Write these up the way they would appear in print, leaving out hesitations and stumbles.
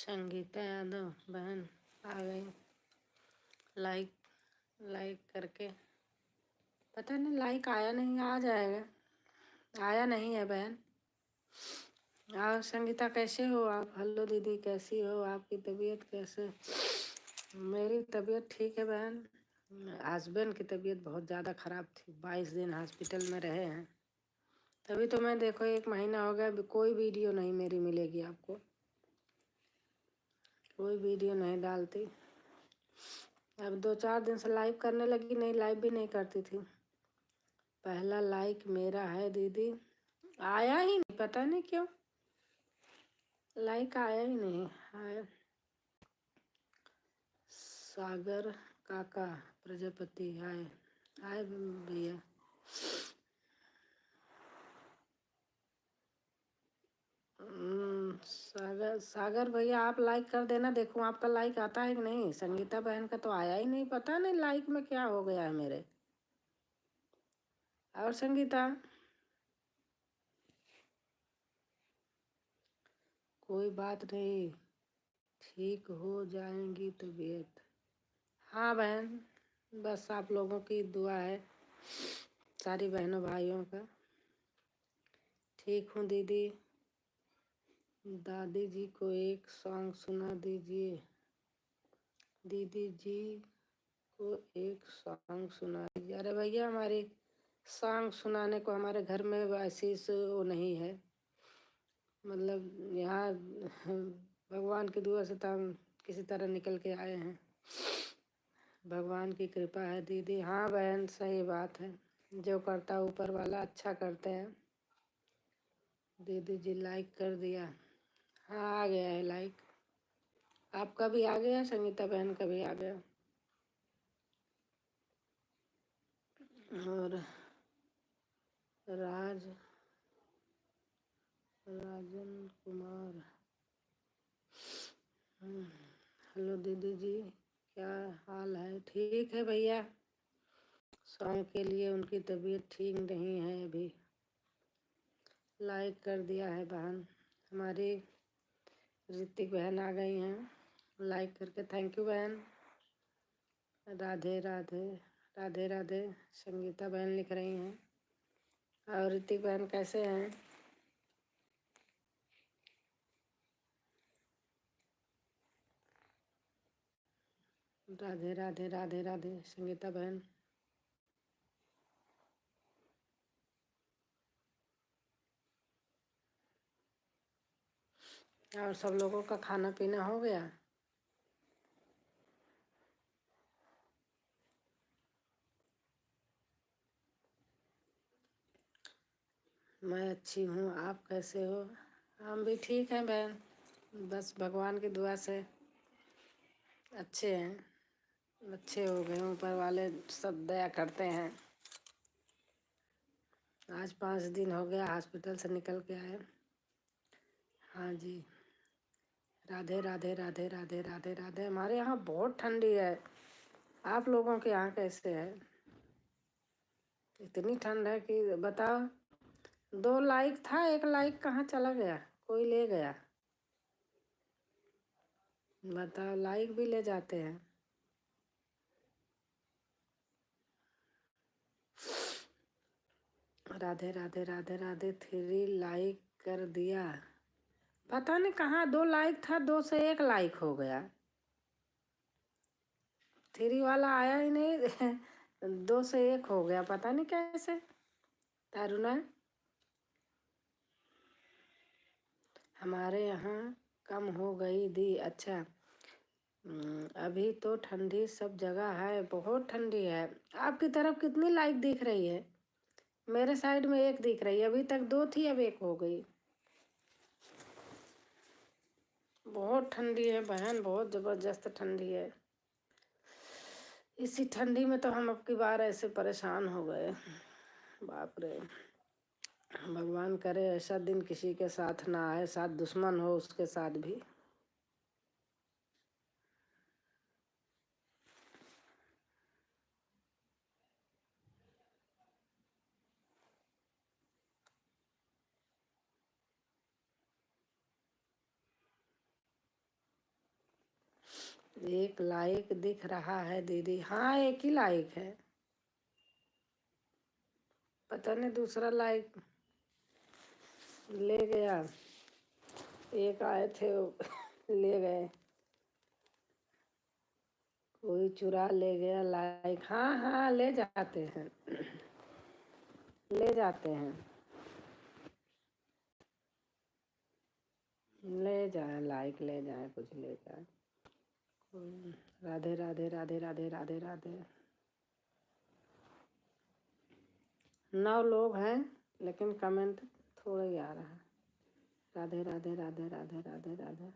संगीता यादव बहन आ गई like like करके। पता नहीं लाइक आया नहीं, आ जाएगा। आया नहीं है बहन। और संगीता कैसे हो आप? हेलो दीदी, कैसी हो? आपकी तबीयत कैसे? मेरी तबीयत ठीक है बहन। हस्बैंड की तबीयत बहुत ज़्यादा ख़राब थी, 22 दिन हॉस्पिटल में रहे हैं। तभी तो मैं देखो 1 महीना हो गया, कोई वीडियो नहीं मेरी मिलेगी आपको, कोई वीडियो नहीं डालती। अब 2-4 दिन से लाइव करने लगी, नहीं लाइव भी नहीं करती थी। पहला लाइक मेरा है दीदी, आया ही नहीं, पता नहीं क्यों लाइक आया ही नहीं। आया सागर काका प्रजापति आए आए भैया। सागर सागर भैया आप लाइक कर देना, देखूं आपका लाइक आता है कि नहीं। संगीता बहन का तो आया ही नहीं, पता नहीं लाइक में क्या हो गया है मेरे। और संगीता कोई बात नहीं, ठीक हो जाएंगी तबीयत। हाँ बहन, बस आप लोगों की दुआ है, सारी बहनों भाइयों का। ठीक हूँ दीदी। दादी जी को एक सॉन्ग सुना दीजिए, दीदी जी को एक सॉन्ग सुना दीजिए। अरे भैया हमारे सॉन्ग सुनाने को हमारे घर में वैसी वो नहीं है, मतलब यहाँ भगवान की दुआ से तो हम किसी तरह निकल के आए हैं, भगवान की कृपा है दीदी। हाँ बहन सही बात है, जो करता है ऊपर वाला अच्छा करते हैं। दीदी जी लाइक कर दिया? हाँ आ गया है लाइक, आपका भी आ गया, संगीता बहन का भी आ गया। और राजन कुमार, हेलो दीदी जी, क्या हाल है? ठीक है भैया, सॉन्ग के लिए उनकी तबीयत ठीक नहीं है अभी। लाइक कर दिया है बहन हमारी ऋतिक बहन आ गई हैं लाइक करके, थैंक यू बहन। राधे राधे राधे राधे संगीता बहन लिख रही हैं। और ऋतिक बहन कैसे हैं? राधे राधे राधे राधे संगीता बहन। और सब लोगों का खाना पीना हो गया? मैं अच्छी हूँ, आप कैसे हो? हम भी ठीक हैं बहन, बस भगवान की दुआ से अच्छे हैं, अच्छे हो गए, ऊपर वाले सब दया करते हैं। आज 5 दिन हो गया हॉस्पिटल से निकल के आए। हाँ जी, राधे राधे राधे राधे राधे राधे। हमारे यहाँ बहुत ठंडी है, आप लोगों के यहाँ कैसे है? इतनी ठंड है कि बताओ, 2 लाइक था, 1 लाइक कहाँ चला गया? कोई ले गया? बताओ, लाइक भी ले जाते हैं। राधे राधे राधे राधे 3 लाइक कर दिया, पता नहीं कहाँ 2 लाइक था, 2 से 1 लाइक हो गया, 3 वाला आया ही नहीं 2 से 1 हो गया, पता नहीं कैसे। तारुना हमारे यहाँ कम हो गई दी, अच्छा। अभी तो ठंडी सब जगह है, बहुत ठंडी है। आपकी तरफ कितनी लाइक दिख रही है? मेरे साइड में 1 दिख रही है, अभी तक 2 थी, अब 1 हो गई। बहुत ठंडी है बहन, बहुत ज़बरदस्त ठंडी है। इसी ठंडी में तो हम अब की बार ऐसे परेशान हो गए, बाप रे। भगवान करे ऐसा दिन किसी के साथ ना आए, साथ दुश्मन हो उसके साथ भी। एक लाइक दिख रहा है दीदी। हाँ, एक ही लाइक है, पता नहीं दूसरा लाइक ले गया। एक आए थे वो ले गए, कोई चुरा ले गया लाइक। हाँ हाँ, ले जाते हैं, ले जाते हैं, ले जाए लाइक, ले जाए, कुछ ले जाए। राधे राधे राधे राधे राधे राधे। 9 लोग हैं लेकिन कमेंट थोड़ा ही आ रहा है। राधे राधे राधे राधे राधे राधे।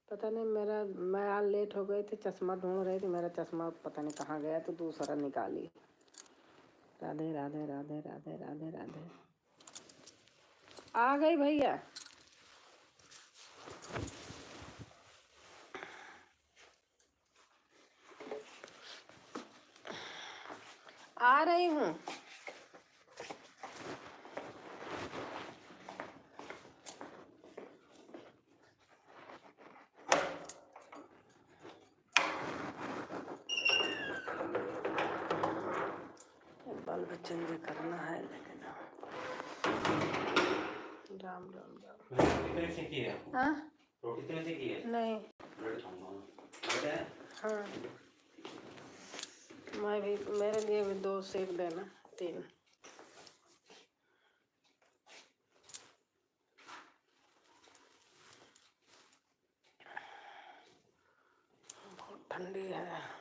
पता नहीं मेरा, मैं आज लेट हो गई थी, चश्मा ढूंढ रही थी, मेरा चश्मा पता नहीं कहाँ गया तो दूसरा निकाली। राधे राधे राधे राधे राधे राधे। आ गई भैया। आ रही हूँ। बल्ब चेंज करना है लेकिन। राम राम राम। रोटी सेकी है? हाँ, रोटी तो सेकी है? नहीं। ब्रेड खाऊंगा। ब्रेड है? हाँ, मैं भी, मेरे लिए भी 2 सेक देना, 3। बहुत ठंडी है।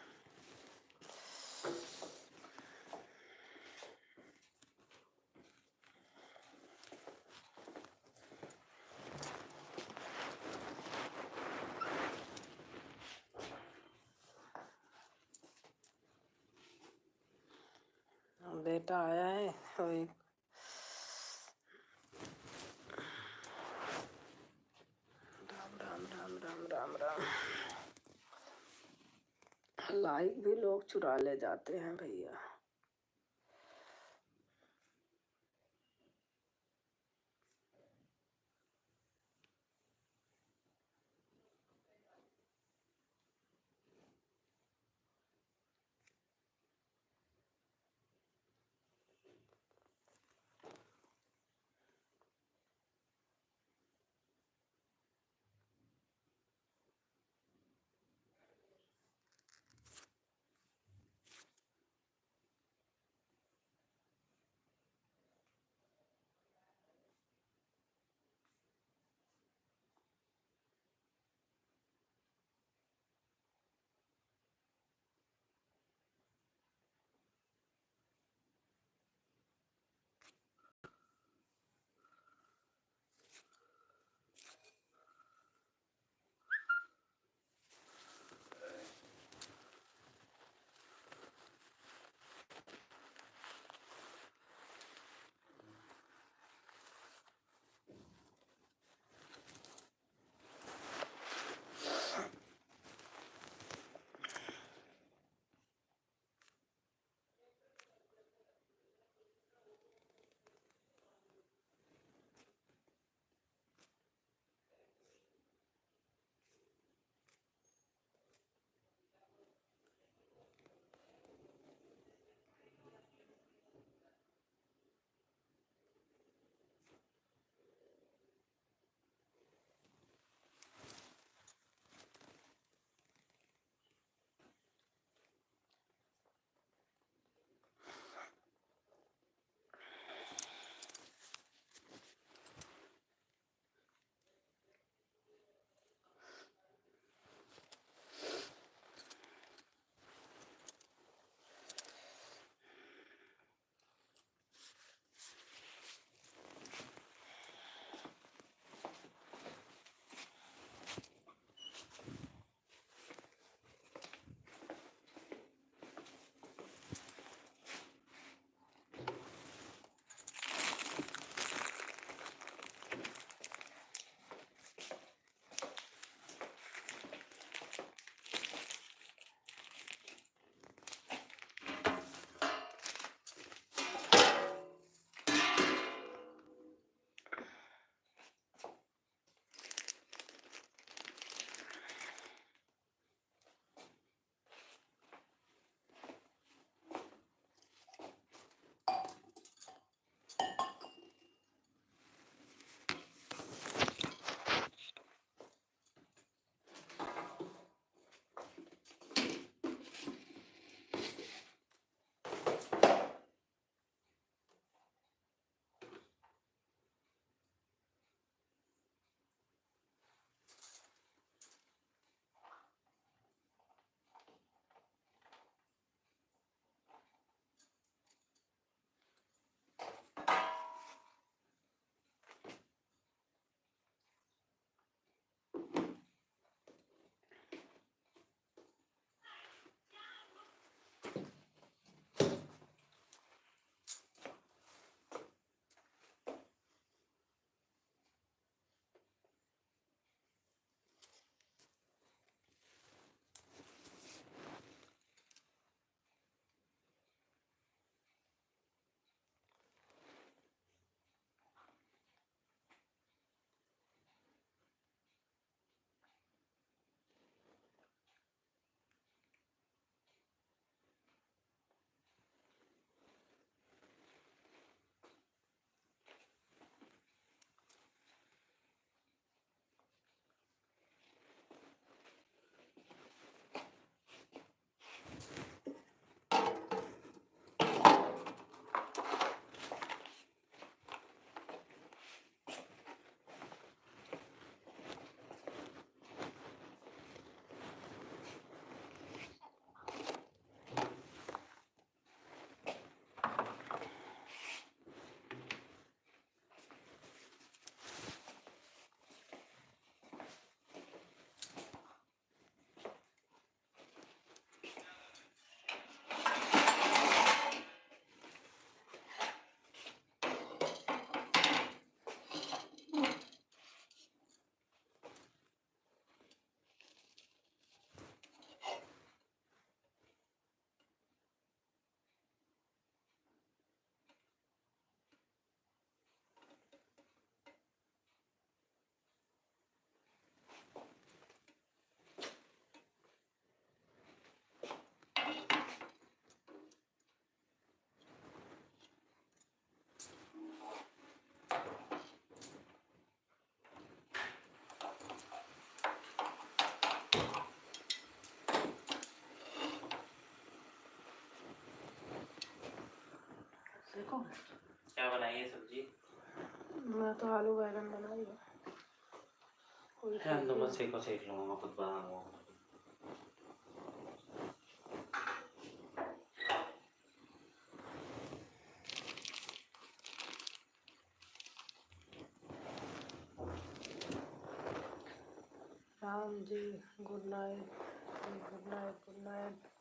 बेटा आया है, वही राम राम राम राम राम राम। लाइक भी लोग चुरा ले जाते हैं भैया। को। क्या बनाई है सब्जी? मैं तो आलू बैगन बनाई है। कोई हम तो सब्जी बस एक को सेक लूँगा, मैं खुद बना लूँगा। Ram ji good night, good night, good night.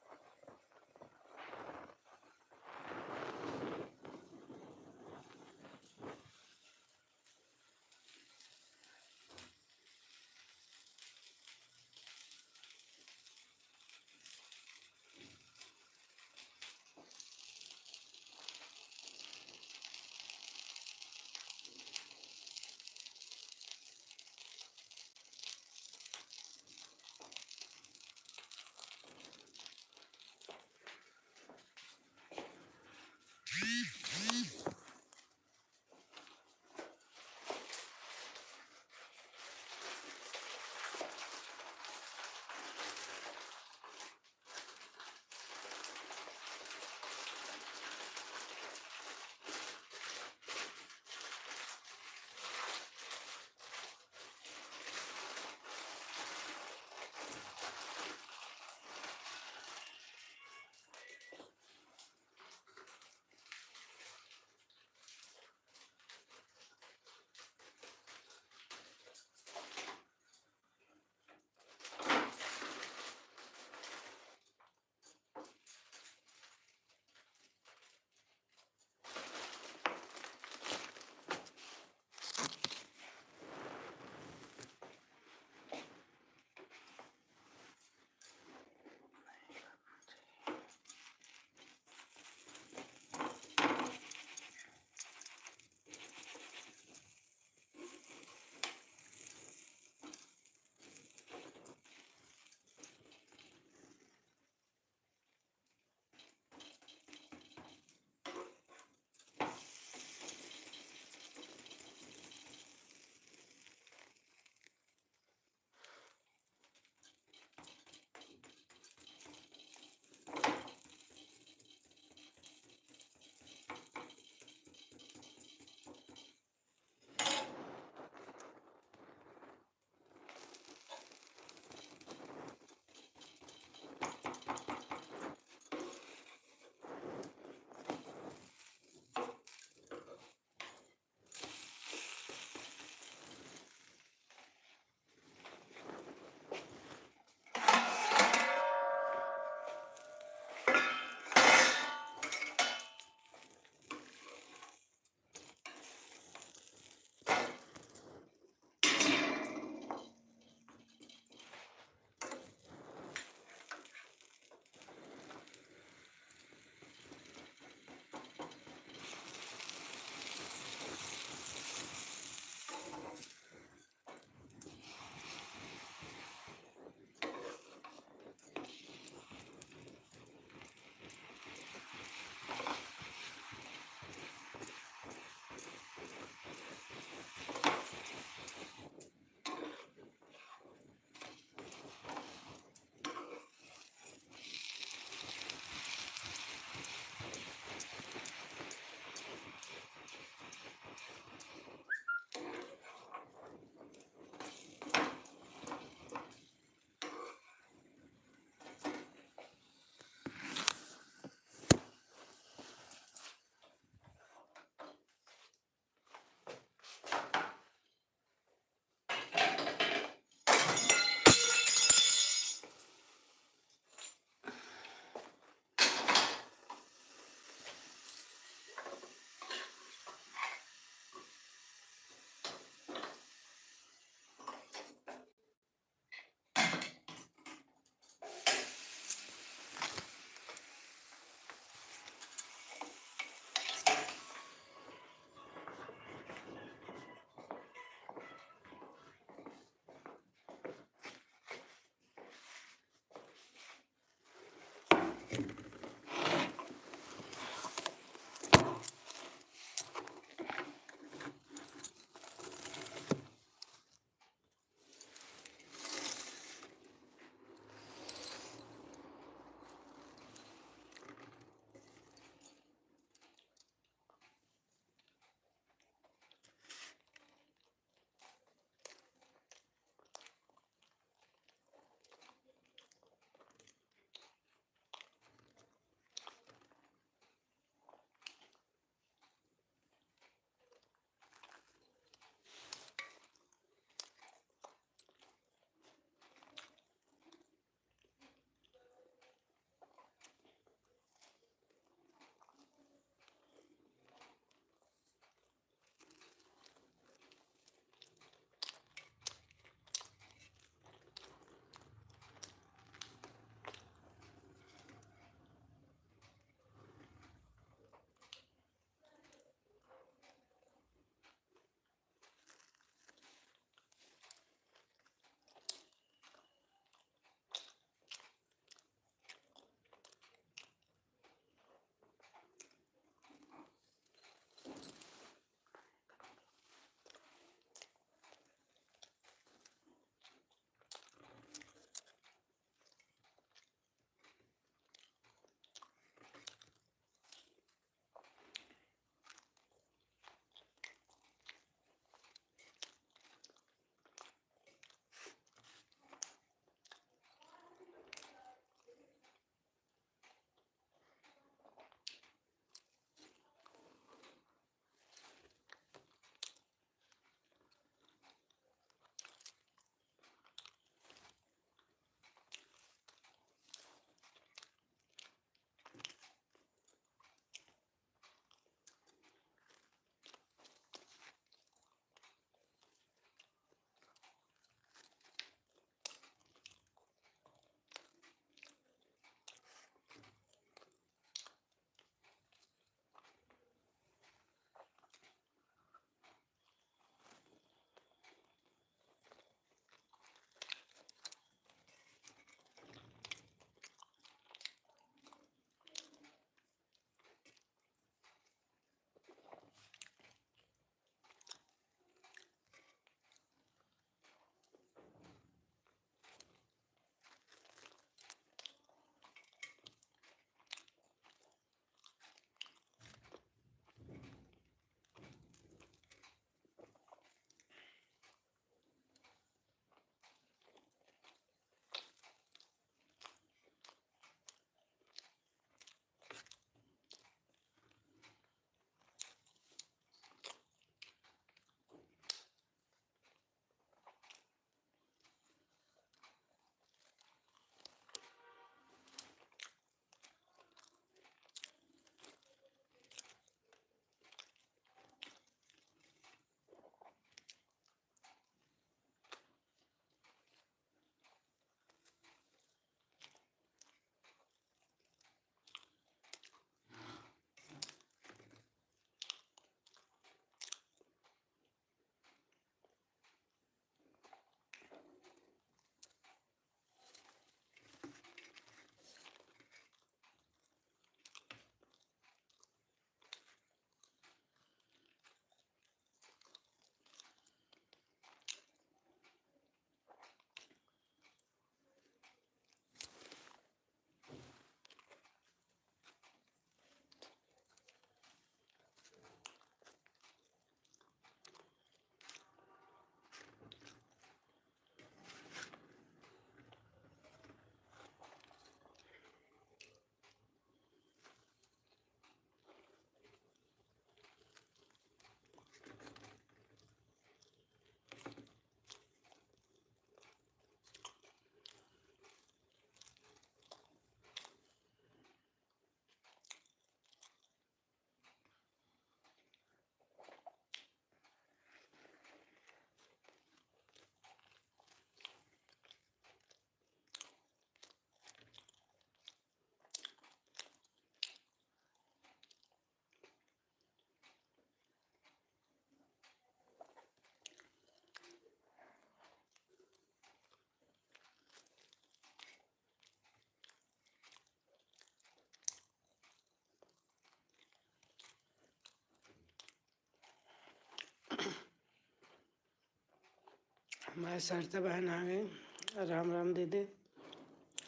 हमारी सरिता बहन आ गई। राम राम दीदी।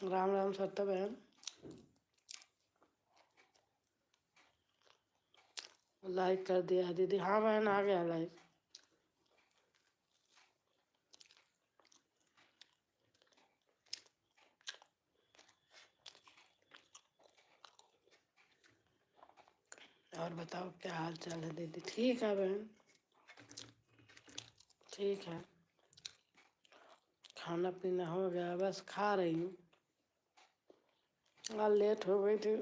राम राम सरिता बहन। लाइक कर दिया है दीदी। हाँ बहन आ गया लाइक। और बताओ क्या हाल चाल है दीदी? ठीक है बहन, ठीक है। खाना पीना हो गया, बस खा रही हूँ। आज लेट हो गई थी।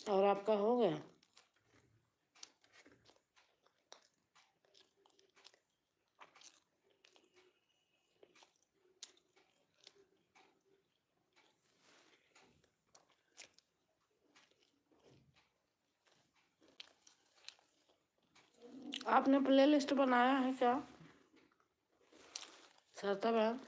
और आपका हो गया? आपने प्लेलिस्ट बनाया है क्या सरिता बहन?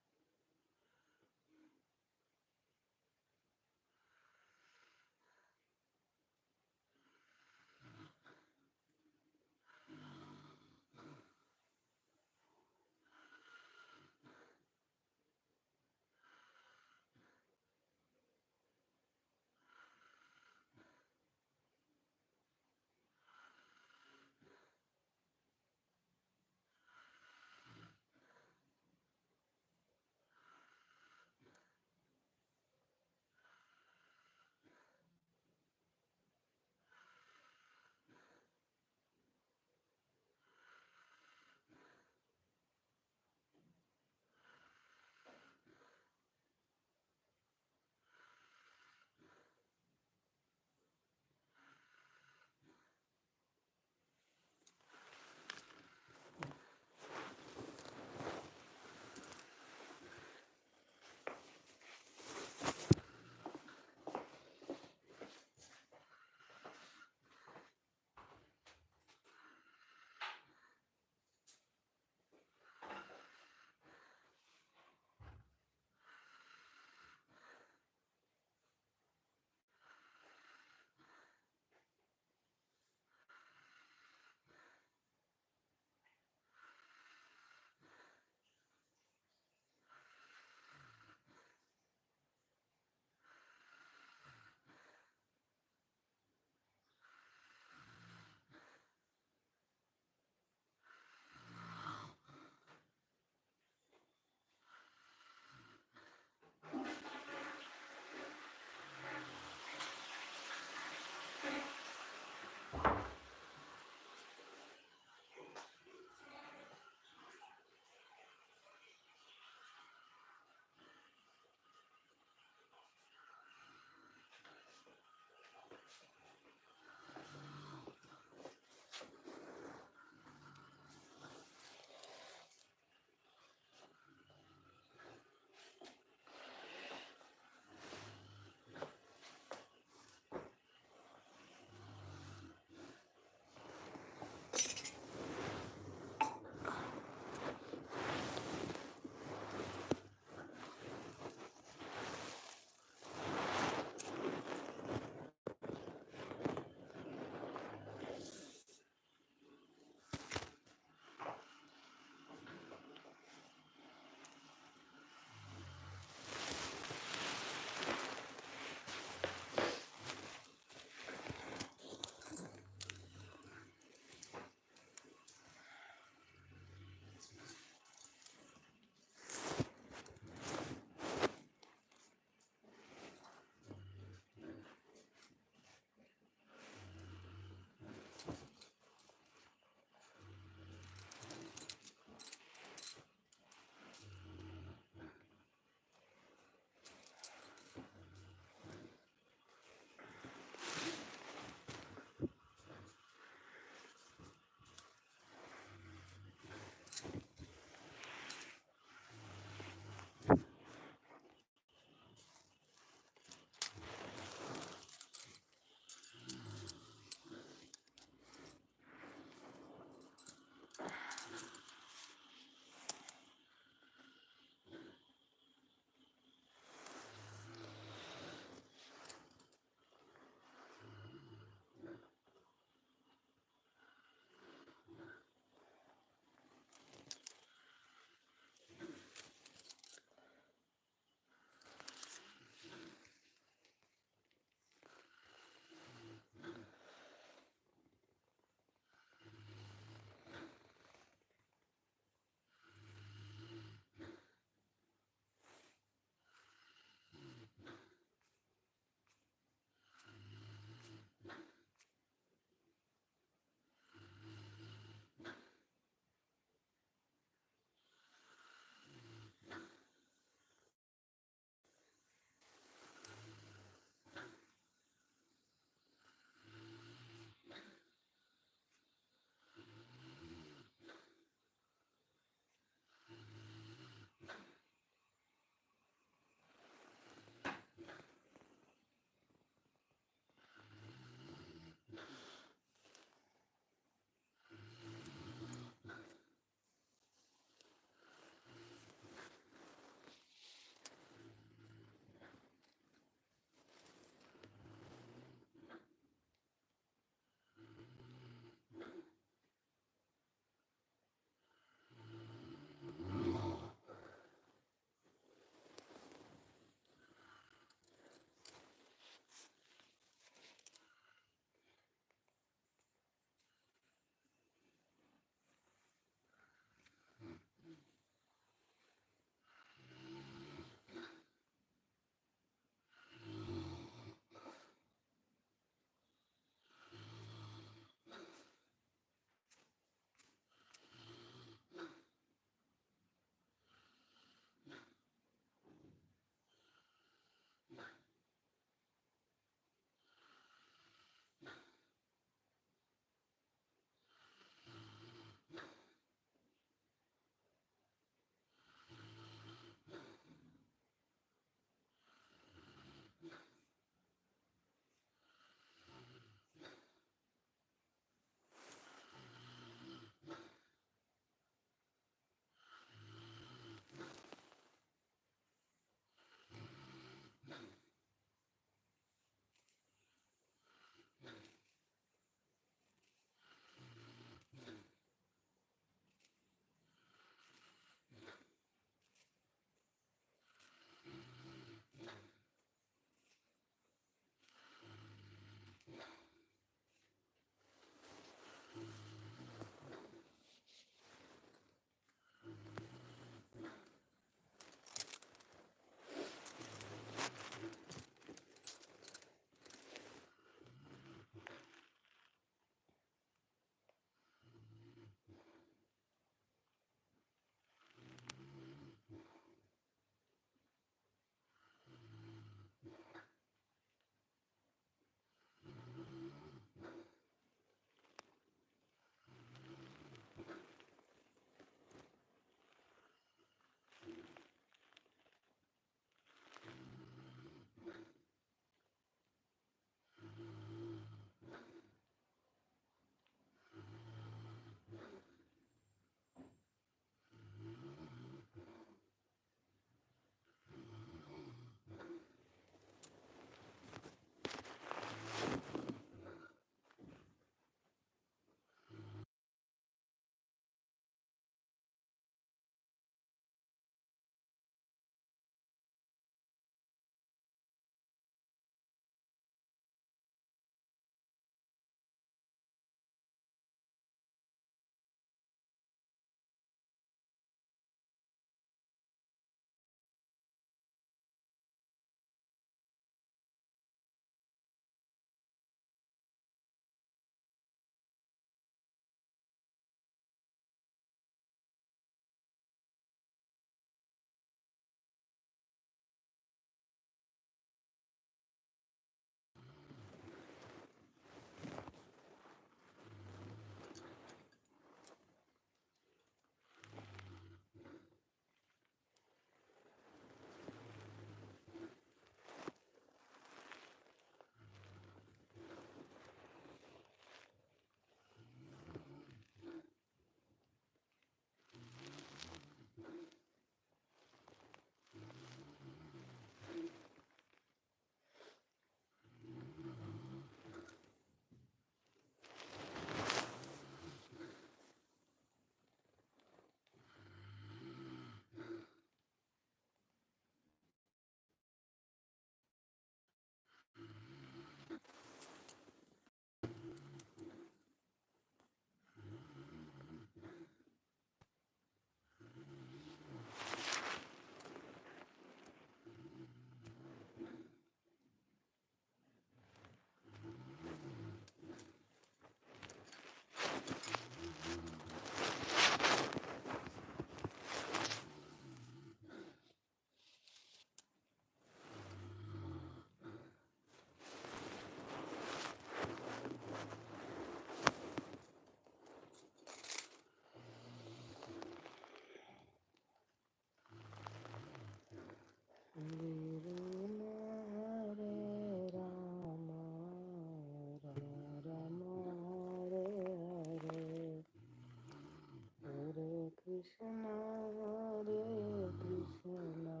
Hare Krishna,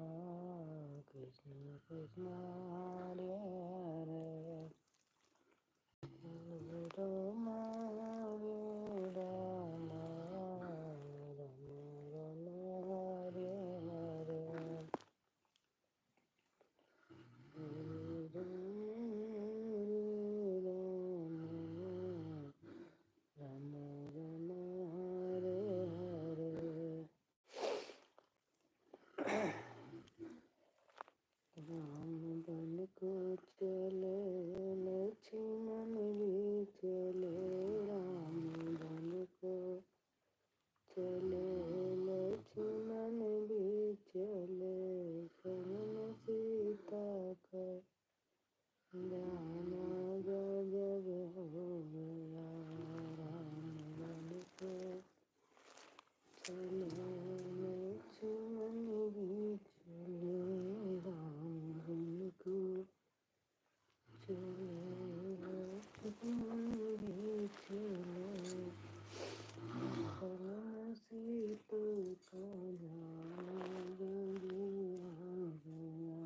Krishna Krishna Hare Hare, Hare Rama, Hare Rama, Rama Rama, Hare Hare, Hare Rama, Rama Hare Hare. Ram बन को चले लक्ष्मण भी चले, राम बन को चले लक्ष्मण भी चले, सवन सीता का जाना गजब हो गया, राम बन को चले लक्ष्मण भी चले, राम बन को चले लक्ष्मण भी चले, सवन सीता का जाना गजब हो गया।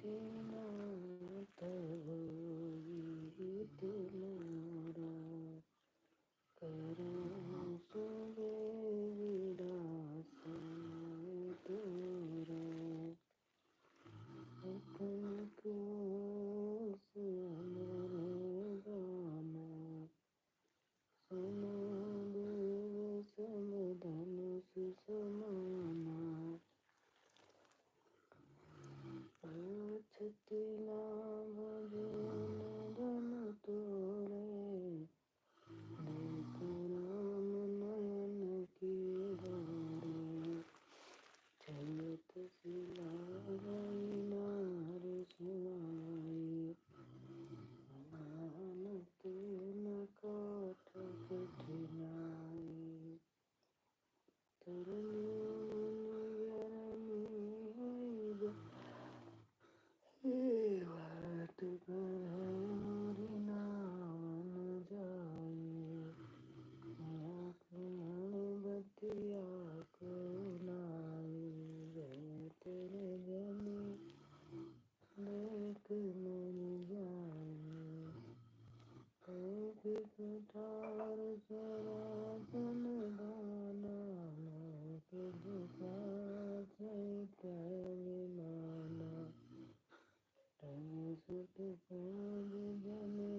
दीनानाथ गीत मोरा, करुँ सुबे विलास तोरा, अपन को सुमर गाना, सुनो देव समधनुष समाना, छति नाम भजन धन तोरे, देख राम नयन की बारे, चलत सिला गई नार सुनाई, जानत न काठ कठिनाई, तरनी मुनि व्यरनी भरत कर मोरि नावन जाई, लक्ष्मण बतिया को नाई, जय तेरे जनी देख मन जाई, एक कठार सरासन दाना, नाथ दुखा सहित विमाना, सुत पाद जने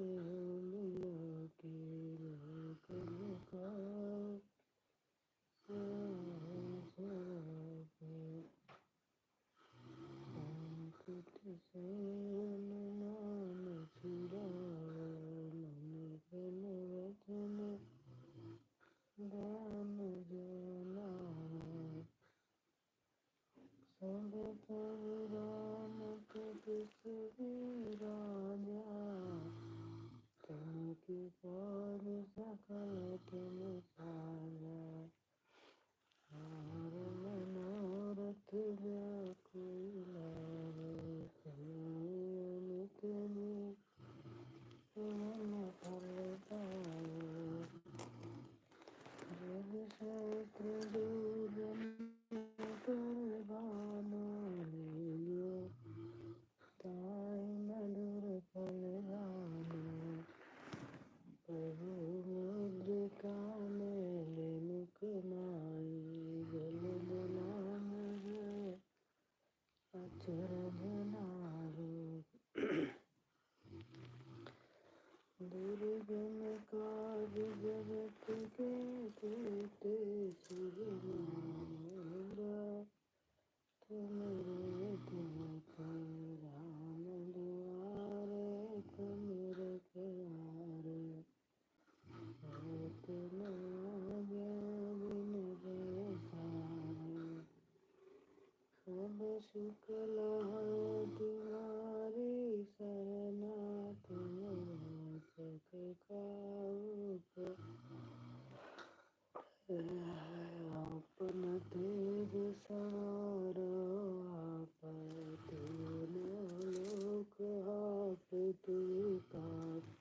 लियो के, लोक दुखाओ संकट से हनुमान छुड़ाओ, मन क्रम वचन ध्यान जो लाओ, सब पर राम तपस्वी राजा, तनिक पार सकल तुम साजा, और मनोरथ जो कोई लावे, शुक्ल है तुम्हारी सरना तुम सके काऊ अपन तेज सवारो आप तीनों लोक आप तू पाप।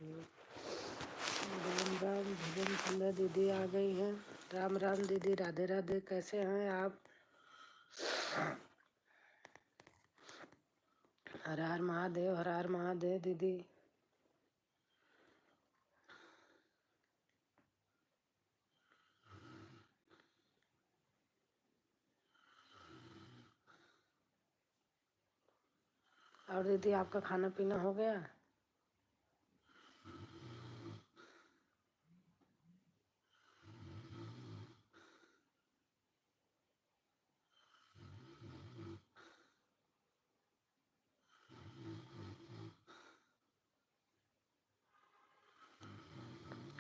राम राम। भजन सुंदर दीदी आ गई हैं। राम राम दीदी, राधे राधे। कैसे हैं आप? हर हर महादेव, हर हर महादेव दीदी। और दीदी आपका खाना पीना हो गया?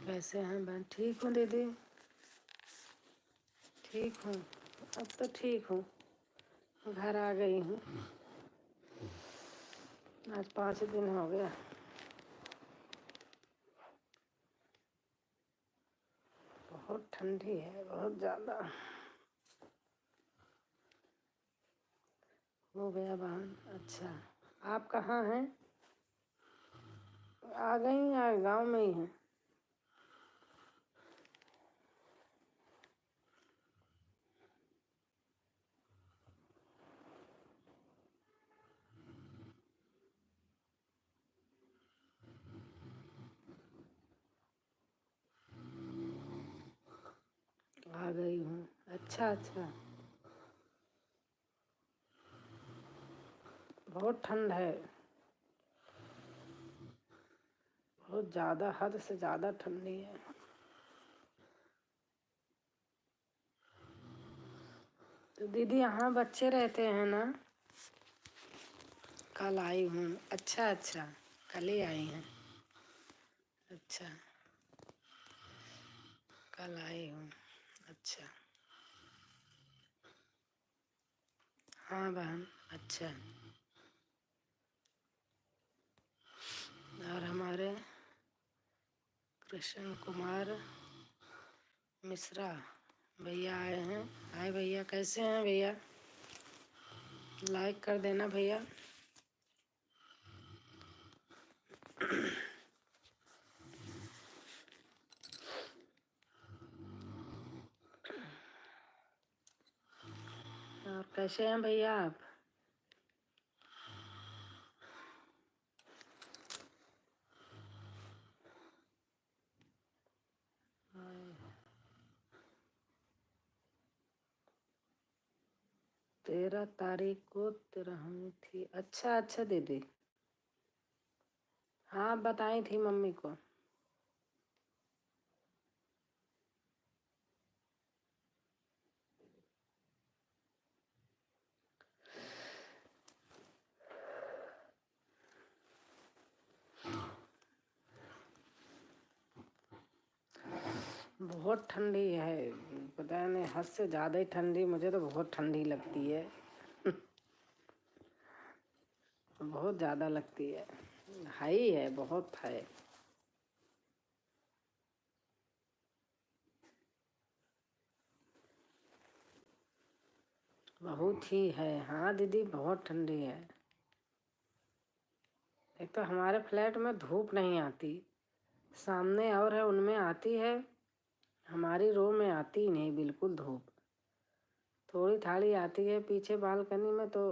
कैसे हैं बहन? ठीक हूँ दीदी, ठीक हूँ। अब तो ठीक हूँ, घर आ गई हूँ। आज 5 दिन हो गया। बहुत ठंडी है, बहुत ज़्यादा। हो गया बहन। अच्छा, आप कहाँ हैं? आ गई या गांव में ही हैं? आ गई हूँ। अच्छा अच्छा। बहुत ठंड है, बहुत ज़्यादा, हद से ज़्यादा ठंडी है। तो दीदी यहाँ बच्चे रहते हैं ना? कल आई हूँ। अच्छा अच्छा, कल ही आई हैं। अच्छा, कल आई हूँ। अच्छा हाँ बहन। अच्छा, और हमारे कृष्ण कुमार मिश्रा भैया आए हैं। हाय भैया, कैसे हैं भैया? लाइक कर देना भैया। और कैसे हैं भैया आप? हाय। 13 तारीख को तिरहनी थी। अच्छा अच्छा दीदी, हाँ बताई थी मम्मी को। बहुत ठंडी है, पता नहीं, हद से ज़्यादा ही ठंडी। मुझे तो बहुत ठंडी लगती है। बहुत ज़्यादा लगती है, हाई है, बहुत है। बहुत ही है। हाँ दीदी, बहुत ठंडी है। एक तो हमारे फ्लैट में धूप नहीं आती, सामने और है उनमें आती है, हमारी रो में आती ही नहीं बिल्कुल धूप। थोड़ी थाड़ी आती है पीछे बालकनी में, तो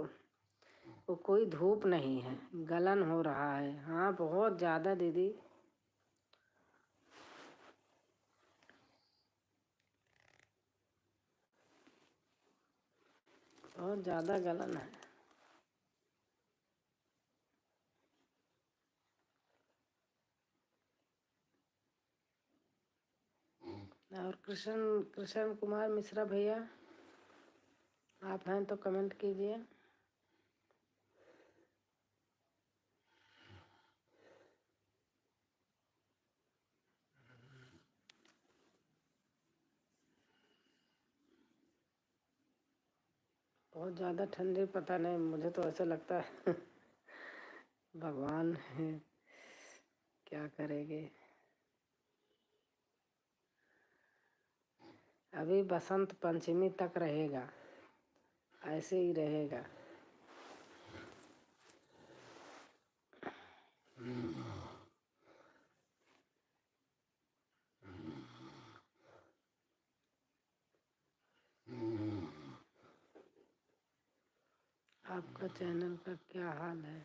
वो कोई धूप नहीं है, गलन हो रहा है। हाँ बहुत ज़्यादा दीदी, बहुत ज़्यादा गलन है। और कृष्ण कुमार मिश्रा भैया, आप हैं तो कमेंट कीजिए। बहुत ज़्यादा ठंडी पता नहीं, मुझे तो ऐसा लगता है भगवान है, क्या करेंगे। अभी बसंत पंचमी तक रहेगा, ऐसे ही रहेगा। आपका चैनल का क्या हाल है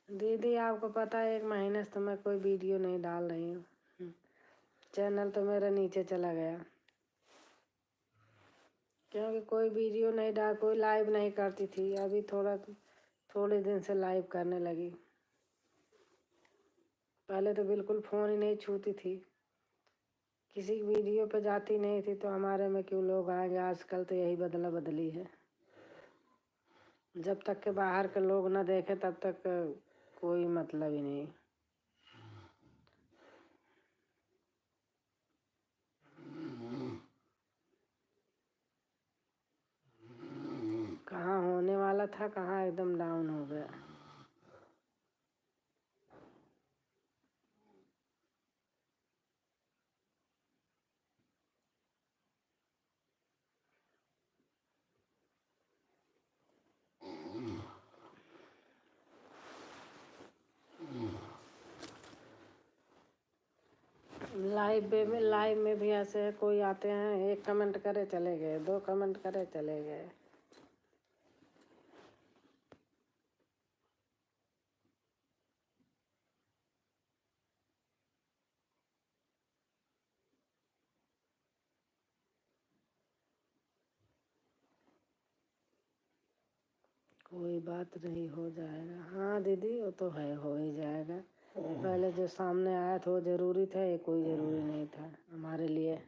दीदी? आपको पता है 1 महीने से तो मैं कोई वीडियो नहीं डाल रही हूँ। चैनल तो मेरा नीचे चला गया, क्योंकि कोई वीडियो नहीं डाल, कोई लाइव नहीं करती थी। अभी थोड़े दिन से लाइव करने लगी। पहले तो बिल्कुल फ़ोन ही नहीं छूती थी, किसी की वीडियो पे जाती नहीं थी, तो हमारे में क्यों लोग आएंगे। आजकल तो यही बदला बदली है, जब तक के बाहर के लोग ना देखे तब तक कोई मतलब ही नहीं। कहाँ होने वाला था, कहाँ एकदम डाउन हो गया। लाइव में भी ऐसे है, कोई आते हैं 1 कमेंट करे चले गए, 2 कमेंट करे चले गए। कोई बात नहीं, हो जाएगा। हाँ दीदी, वो तो है, हो ही जाएगा। पहले जो सामने आया था वो जरूरी था, ये कोई जरूरी नहीं था हमारे लिए।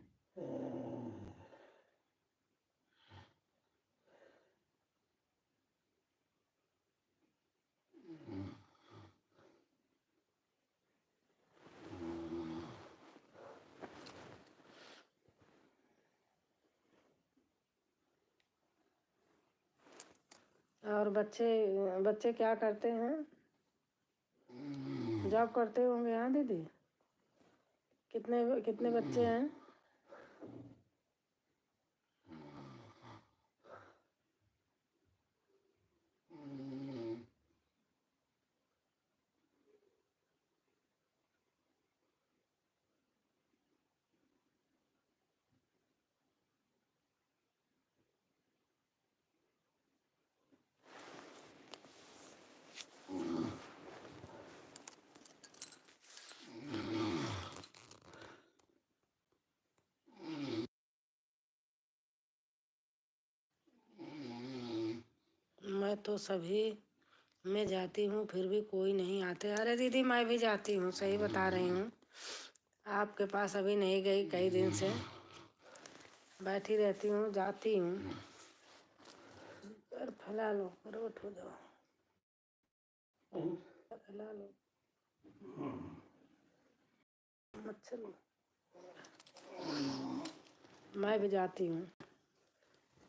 और बच्चे क्या करते हैं? जॉब करते होंगे। हाँ दीदी, कितने कितने बच्चे हैं? मैं तो सभी में जाती हूँ, फिर भी कोई नहीं आते। अरे दीदी, मैं भी जाती हूँ, सही बता रही हूँ। आपके पास अभी नहीं गई, कई दिन से बैठी रहती हूँ, जाती हूँ। पैर फैला लो, रोट हो जाओ, फैला लो, मच्छर लो। मैं भी जाती हूँ,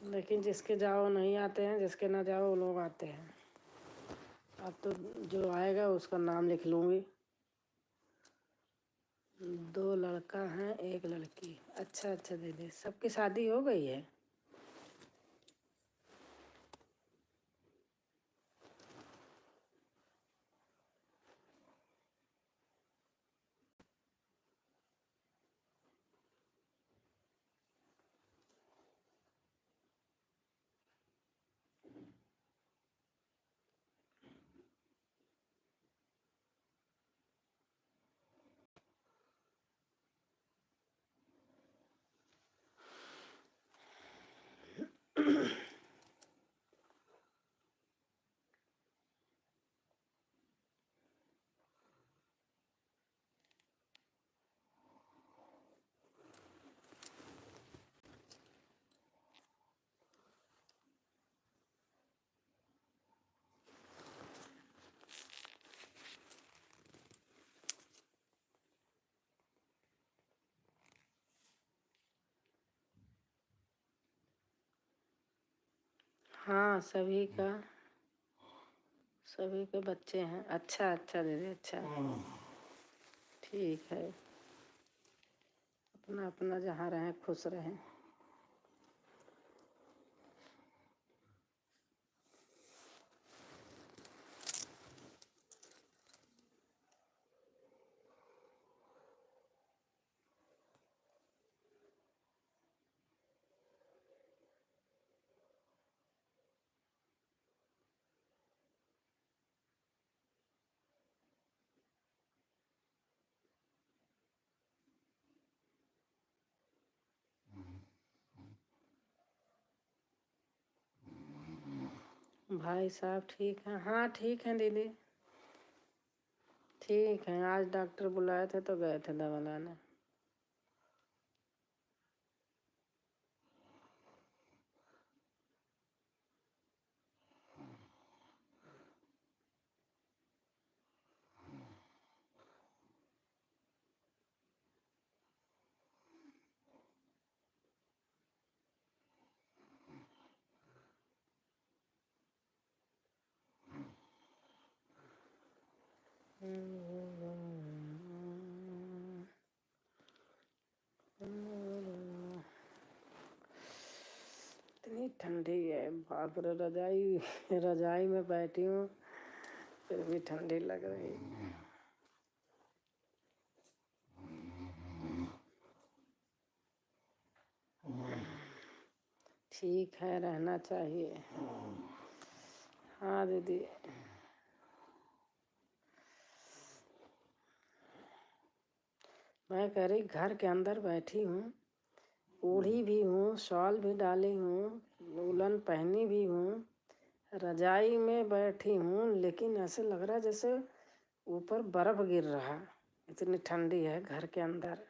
लेकिन जिसके जाओ नहीं आते हैं, जिसके ना जाओ वो लोग आते हैं। अब तो जो आएगा उसका नाम लिख लूँगी। 2 लड़का हैं, 1 लड़की। अच्छा अच्छा दीदी, सबकी शादी हो गई है? हाँ, सभी के बच्चे हैं। अच्छा अच्छा दीदी, अच्छा ठीक है। अपना अपना जहाँ रहें खुश रहें। भाई साहब ठीक हैं? हाँ ठीक हैं दीदी, ठीक हैं। आज डॉक्टर बुलाए थे तो गए थे दवा लाने। इतनी ठंडी है, बाप रे। रजाई में बैठी हूँ फिर भी ठंडी लग रही है। ठीक है, रहना चाहिए। हाँ दीदी, मैं कह रही घर के अंदर बैठी हूँ, ओढ़ी भी हूँ, शॉल भी डाली हूँ, वूलन पहनी भी हूँ, रजाई में बैठी हूँ, लेकिन ऐसे लग रहा है जैसे ऊपर बर्फ गिर रहा। इतनी ठंडी है घर के अंदर।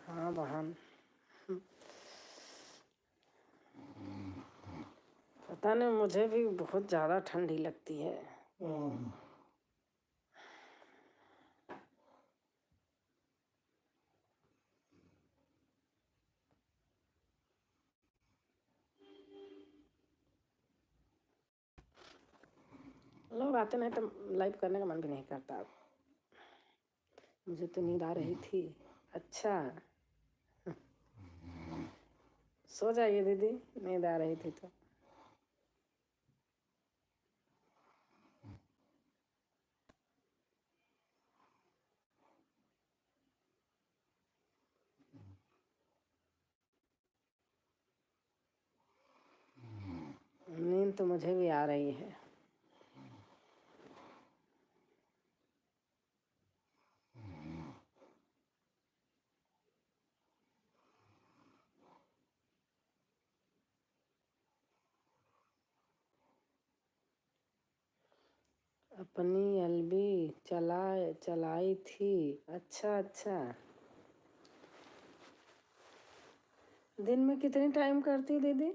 हाँ बहन, पता नहीं, मुझे भी बहुत ज़्यादा ठंडी लगती है। लोग आते नहीं तो लाइव करने का मन भी नहीं करता। मुझे तो नींद आ रही थी। अच्छा, सो जाइए दीदी, नींद आ रही थी तो। नींद तो मुझे भी आ रही है। अपनी एलबी चलाई थी। अच्छा अच्छा, दिन में कितनी टाइम करती दीदी?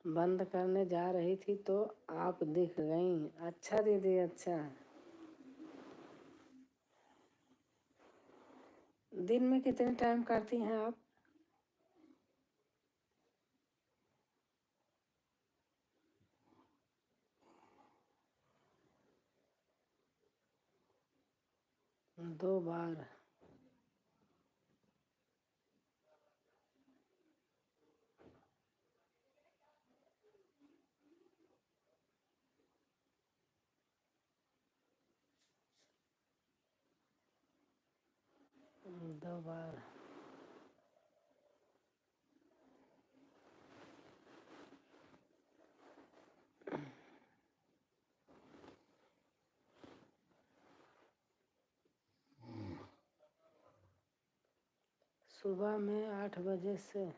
बंद करने जा रही थी तो आप दिख गईं। अच्छा दीदी, अच्छा। दिन में कितने टाइम करती हैं आप? दो बार? 2 बार। सुबह में 8 बजे से।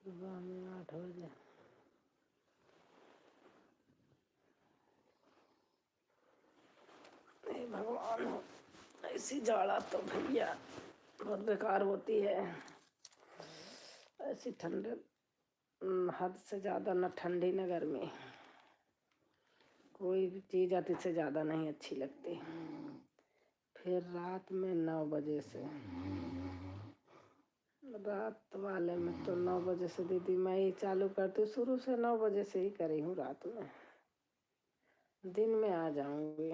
सुबह में 8 बजे। हे भगवान, ऐसी जाड़ा तो भैया बहुत बेकार होती है। ऐसी ठंड हद से ज़्यादा, न ठंडी न गर्मी, कोई भी चीज़ अति से ज़्यादा नहीं अच्छी लगती। फिर रात में 9 बजे से, रात वाले में तो 9 बजे से दीदी मैं ही चालू करती हूँ, शुरू से 9 बजे से ही करी हूँ। रात में, दिन में आ जाऊंगी।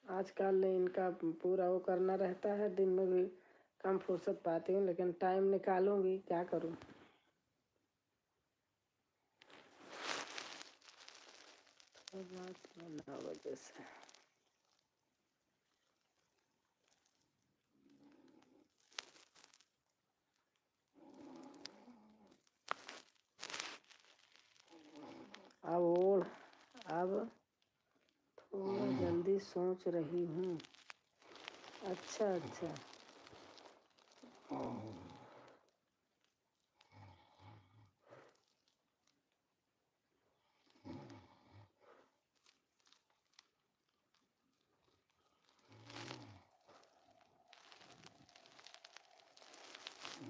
आजकल इनका पूरा वो करना रहता है, दिन में भी कम फुर्सत पाती हूँ, लेकिन टाइम निकालूंगी, क्या करूँ। तो रात में 9 बजे से। अब थोड़ा जल्दी सोच रही हूँ। अच्छा अच्छा।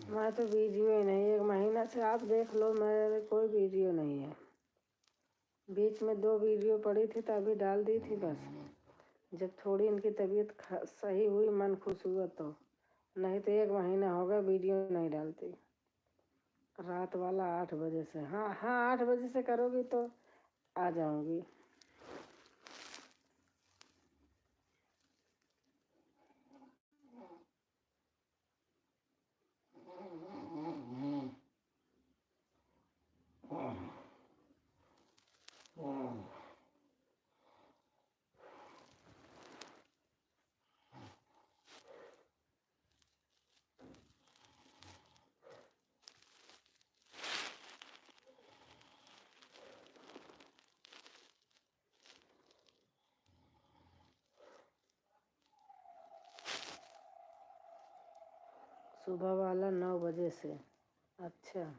मैं तो वीडियो ही नहीं, 1 महीना से आप देख लो, मेरे कोई वीडियो नहीं है। बीच में 2 वीडियो पड़ी थी तो अभी डाल दी थी बस, जब थोड़ी इनकी तबीयत सही हुई, मन खुश हुआ तो, नहीं तो 1 महीना हो गया वीडियो नहीं डालती। रात वाला 8 बजे से। हाँ हाँ, 8 बजे से करोगी तो आ जाऊंगी। सुबह वाला 9 बजे से। अच्छा।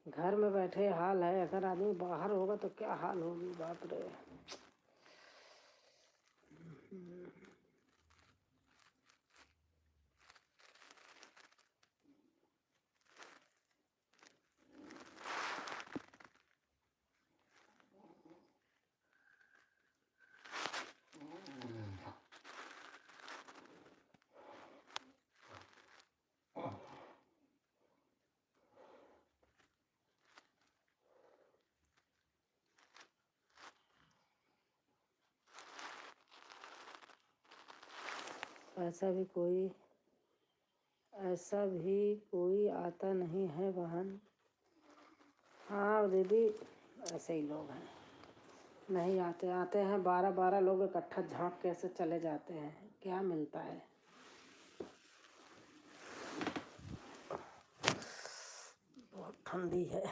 घर में बैठे हाल है, अगर आदमी बाहर होगा तो क्या हाल होगी, बाप रे। ऐसा भी कोई आता नहीं है वाहन। हाँ दीदी, ऐसे ही लोग हैं, नहीं आते। आते हैं 12-12 लोग इकट्ठा झांक के ऐसे चले जाते हैं, क्या मिलता है। बहुत ठंडी है।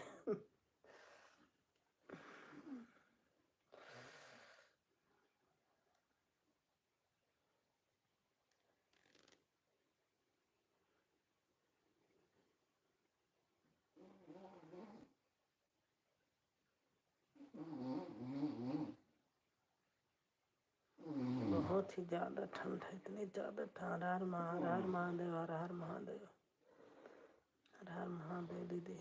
बहुत ही ज़्यादा ठंड है, इतनी ज़्यादा ठंड। हर हर महादेव, हर हर महादेव, हर हर महादेव दीदी।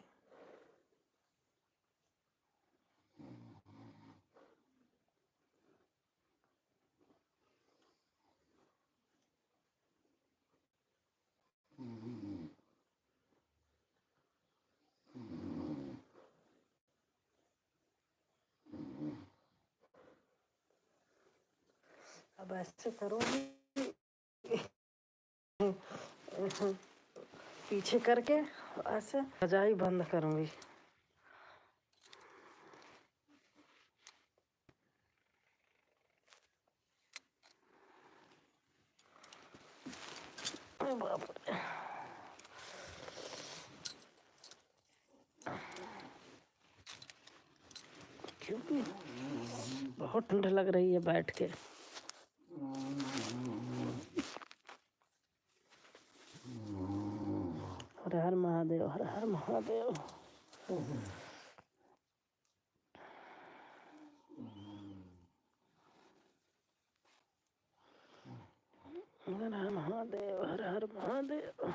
अब ऐसे करूँगी पीछे करके, ऐसे रजाई बंद करूँगी। बाप रे, क्योंकि बहुत ठंड लग रही है बैठ के। हर हर महादेव, हर हर महादेव। हर हर महादेव, हर हर महादेव।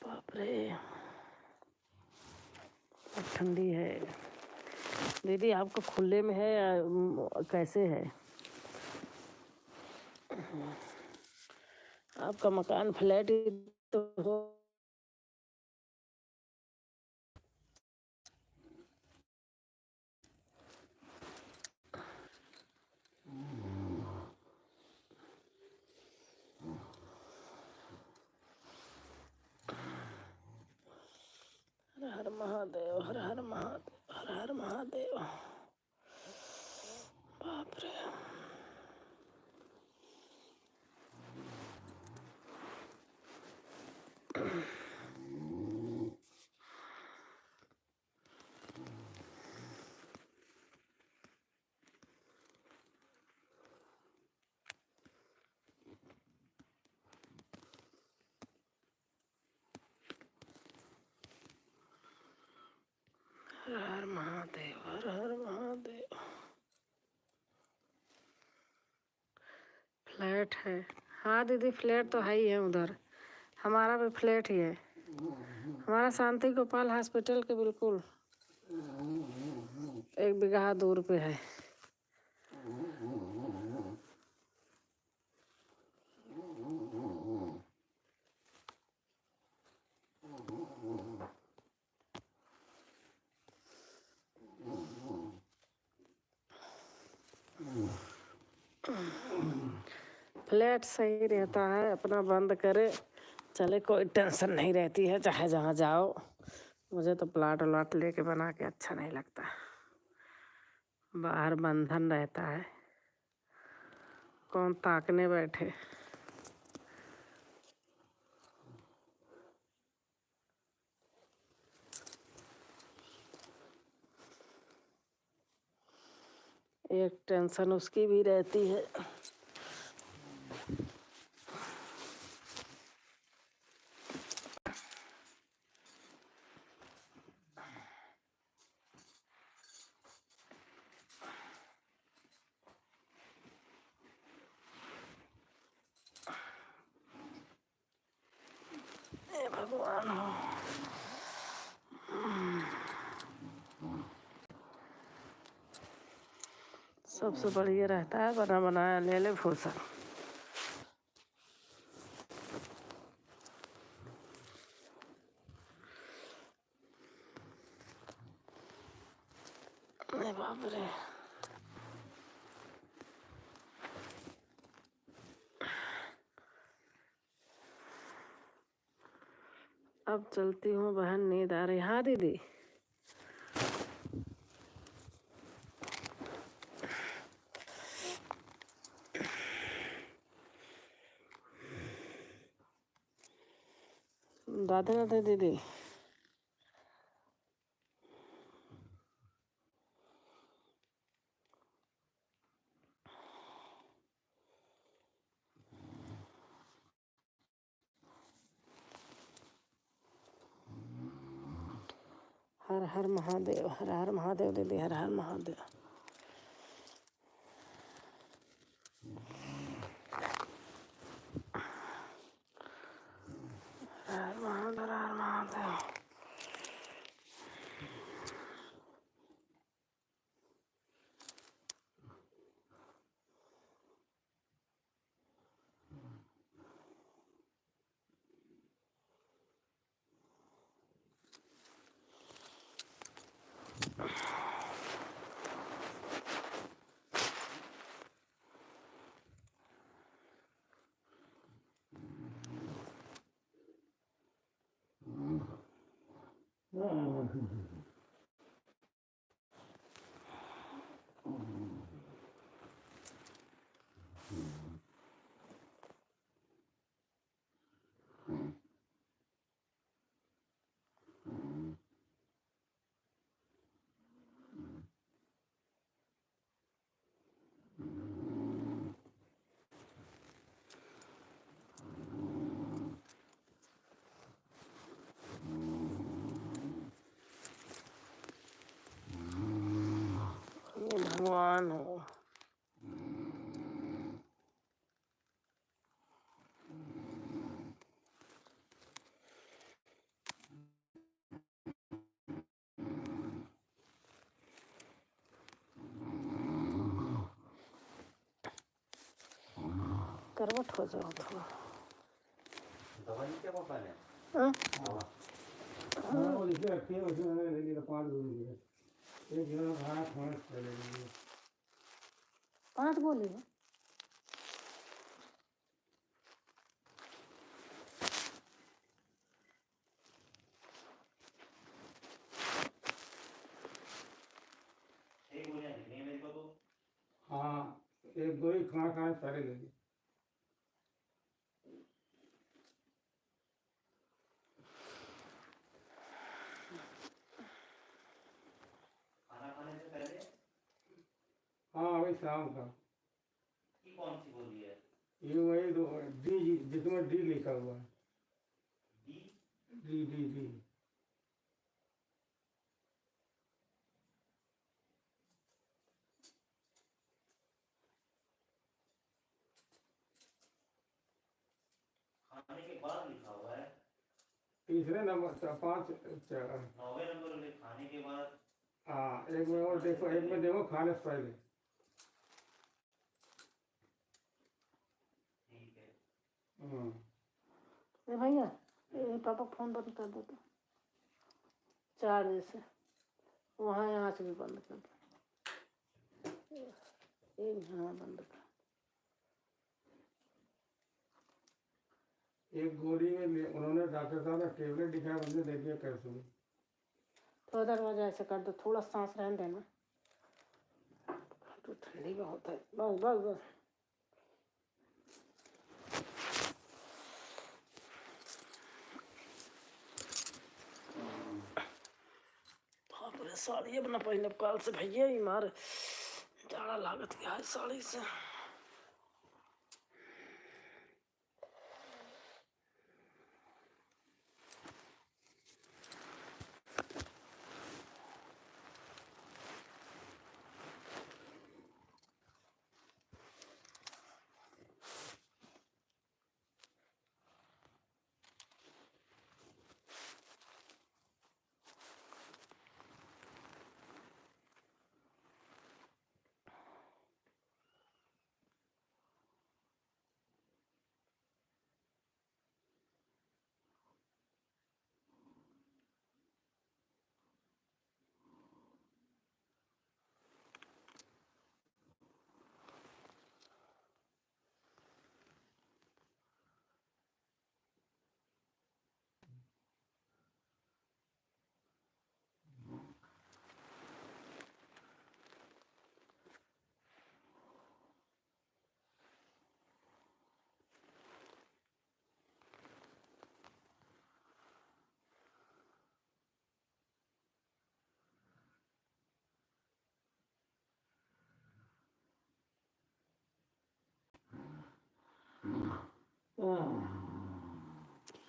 बाप रे, बहुत ठंडी है दीदी। आपका खुले में है या कैसे है? आपका मकान फ्लैट ही तो हो। हर हर महादेव, हर हर महादेव, हर हर महादेव। बाप रे, हर हर महादेव, हर हर महादेव। फ्लैट है? हाँ दीदी, फ्लैट तो है ही है उधर। हमारा भी फ्लैट ही है। हमारा शांति गोपाल हॉस्पिटल के बिल्कुल 1 बीघा दूर पे है। फ्लैट सही रहता है, अपना बंद करे चले, कोई टेंशन नहीं रहती है चाहे जहाँ जाओ। मुझे तो प्लाट व्लाट लेके बना के अच्छा नहीं लगता। बाहर बंधन रहता है, कौन ताकने बैठे। एक टेंशन उसकी भी रहती है। हे भगवान हो। सबसे बढ़िया रहता है बना बनाया ले ले फुर्सत। बाप रे, अब चलती हूँ बहन, नींद आ रही। हाँ दीदी, राधे राधे दीदी। हर हर महादेव, हर हर महादेव दीदी, हर हर महादेव। हर हर महादेव। ये भगवान हो। करवट हो जाओ थोड़ा। दवा नहीं क्या पापा ने? हाँ? हाँ, वो लिखे रखे हैं उसमें मैंने ले लिया 5 गोली लिए। एक जना खाना खाना पहले लिए। 5 गोली है। एक गोलियां दिख रही है मेरे को तो। हाँ, एक गोली खाना खाने से पहले ले ली। खाना खाने से पहले? हाँ, वही शाम का। ये कौन सी गोली है? ये वही डी जिसमें डी लिखा हुआ है। डी? D D D. खाने के बाद लिखा हुआ है। तीसरे नंबर 5 9वें नंबर में खाने के बाद। हाँ, एक में और देखो, एक में देखो खाने से पहले। ठीक है। ए भैया, ये पापा फोन बंद कर दो तो। चार्ज से वहाँ यहाँ से भी बंद कर दो। एक हाँ बंद कर। एक गोली में उन्होंने डॉक्टर साहब ने टेबलेट दिखाया, मुझे दे दिया कैप्सूल। थोड़ा दरवाजा ऐसे कर दो, थोड़ा सांस रहने देना। तो ठंडी बहुत है। बस बस बस। बाप रे, साड़ी अपना पहले काल से भैया ही मार जाड़ा लागत गया है साड़ी से।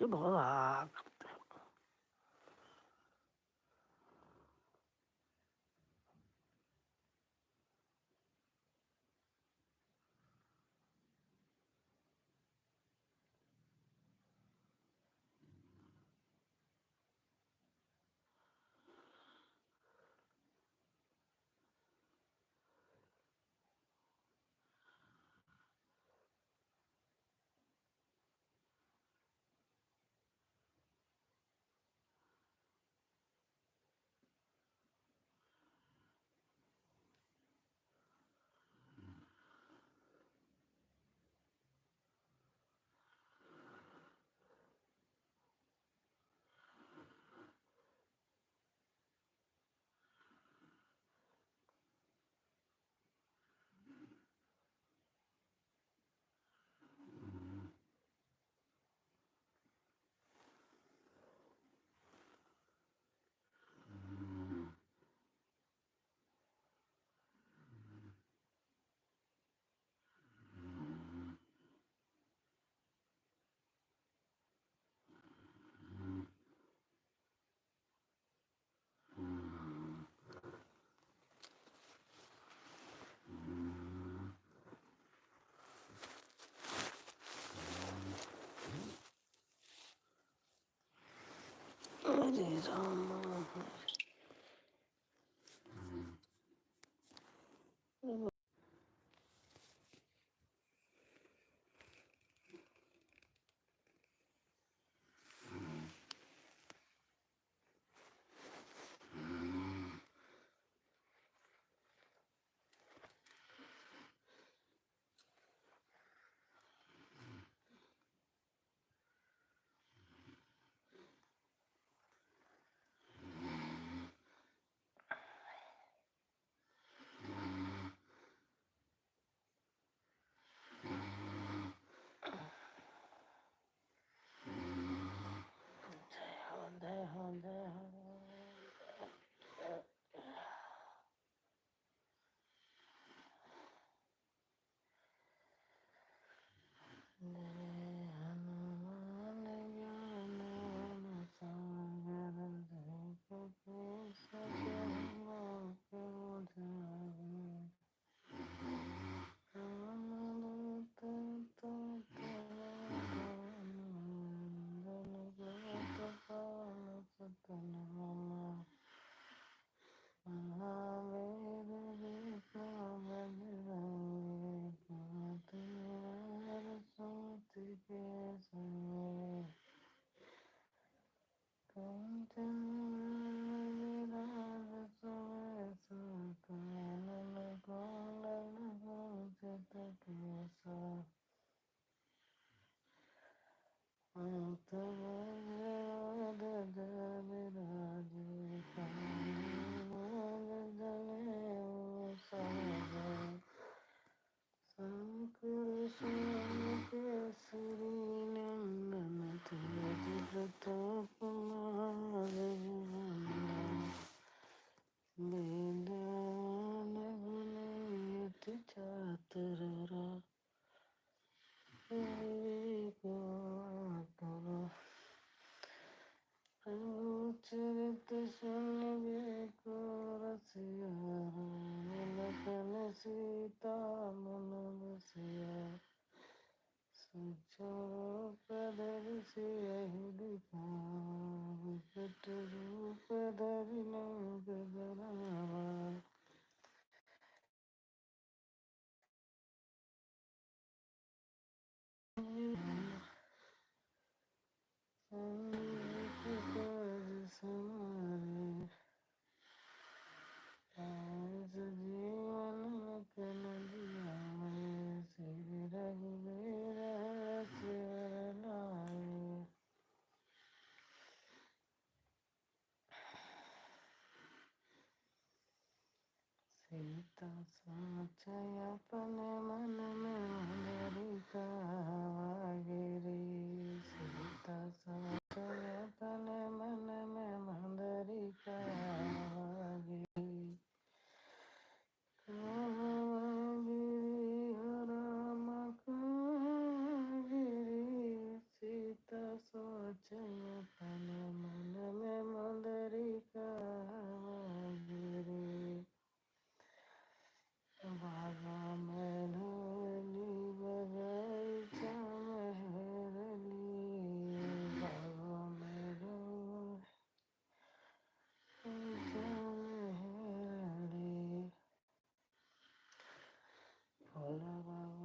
ये बहुत आग। जय राम जय हो जय हो जय हनुमान ज्ञान गुण सागर जय कपीस तिहुँ लोक उजागर रामदूत अतुलित बल धाम जोत पाल सतन महावीर विक्रम बजरंगी कुमति निवार सुमति के संगी कंचन विराज सुबेसा कानन कुंडल कुंचित केसा हाथ वज्र विराजे कांधे मूंज जनेऊ साजे शंकर सुवन केसरी नंदन तेज प्रताप महाजगवंदन विद्यावान गुणियति चातुर विवेको चरित सुनिबे को रसिया राम लखन सीता मन बसिया सूक्ष्म धरि सियहि दिखावा विकट रूप धरि लंक जरावा संकट काज समारे आयस जीवन लखन जियाए श्री रघुवीर हरषि वर लाए सीता साचय अपने मन में मंदरी कहावा गिरी सीता साचय अपने मन में मंदरी कहावा गिरी कहावा गिरी हो राम कहावा गिरी सीता साचय अपने मन में मंदरी कहावा गिरी बाबा में ढोली बगैचा में हेरली बाबा में ढोली बगैचा में हेरली भोला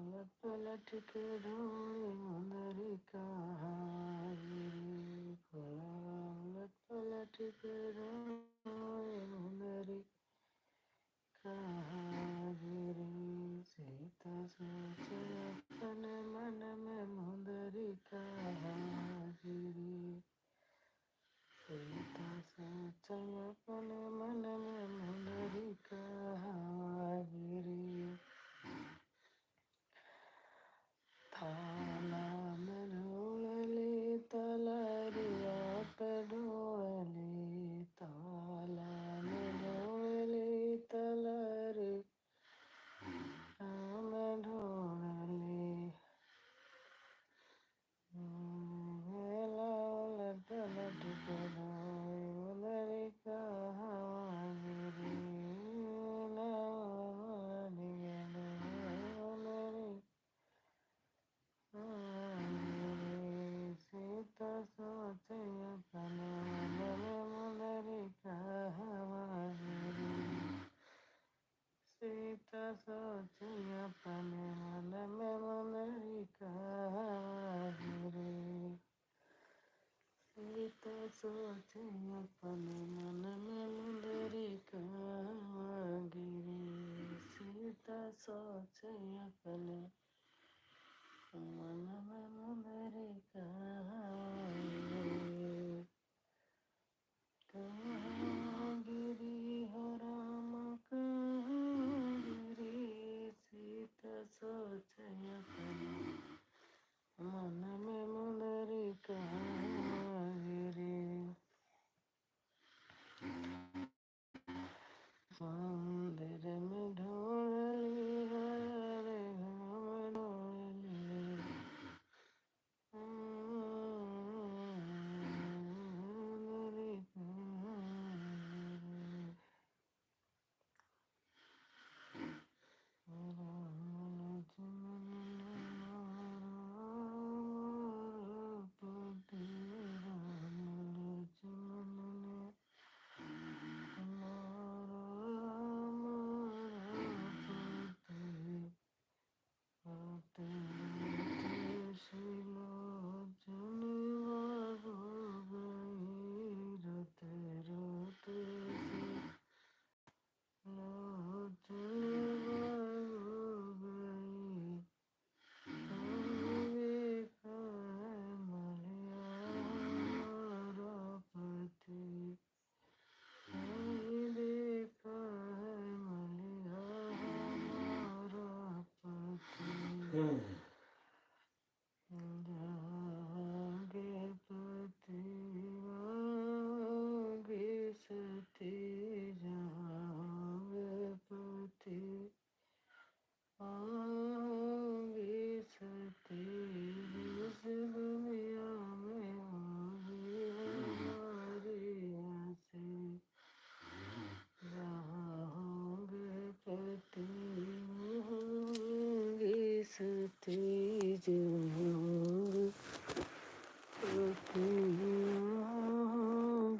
उलट पलट के ढोली मुंदरी कहावा गिरी भोला उलट पलट के ढोली मुंदरी कहावा गिरी सीता सोचे अपने मन में मुंदरी कहावा गिरी सीता सोचे अपने मन में मुंदरी कहावा गिरी थाना में ढोलली तलरिया पे ढोलली सोचे अपने मन में मुंदरी कहाँ गिरी सीता सोचे अपने मन में मुंदरी कहाँ गिरी सीता सोचे अपने मन में मुंदरी कहाँ गिरी कहाँ गिरी हो राम कहाँ गिरी सीता सोचे अपने मन में मुंदरी कहाँ गिरी मंदिर में ढूंढली हर घाम ढूंढली मुंदरी कहाँ